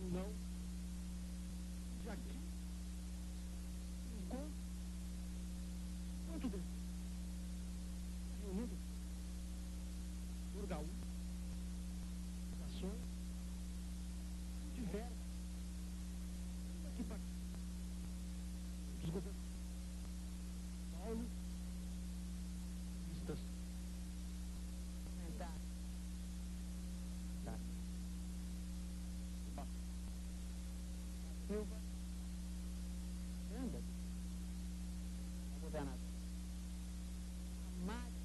Ou não. Já que. Enquanto. Quanto tempo? Reunido. Por gaúcho. Ações. Diversas. Aqui para. Dos governadores. Paulo. Listas. Comentar. Tá. Silva. Anda. Governador. Amado.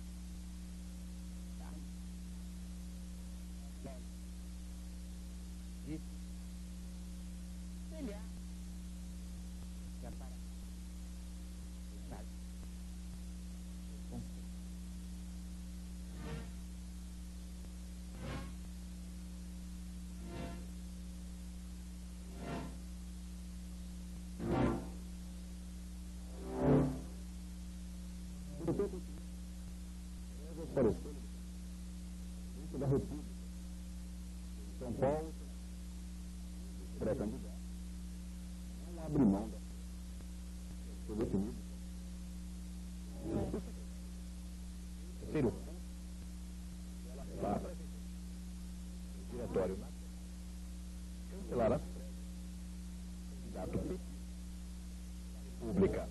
República de São Paulo, pré-candidato, não abre mão da foi definido. Terceiro ponto, ela para o diretório cancelar as candidato pública.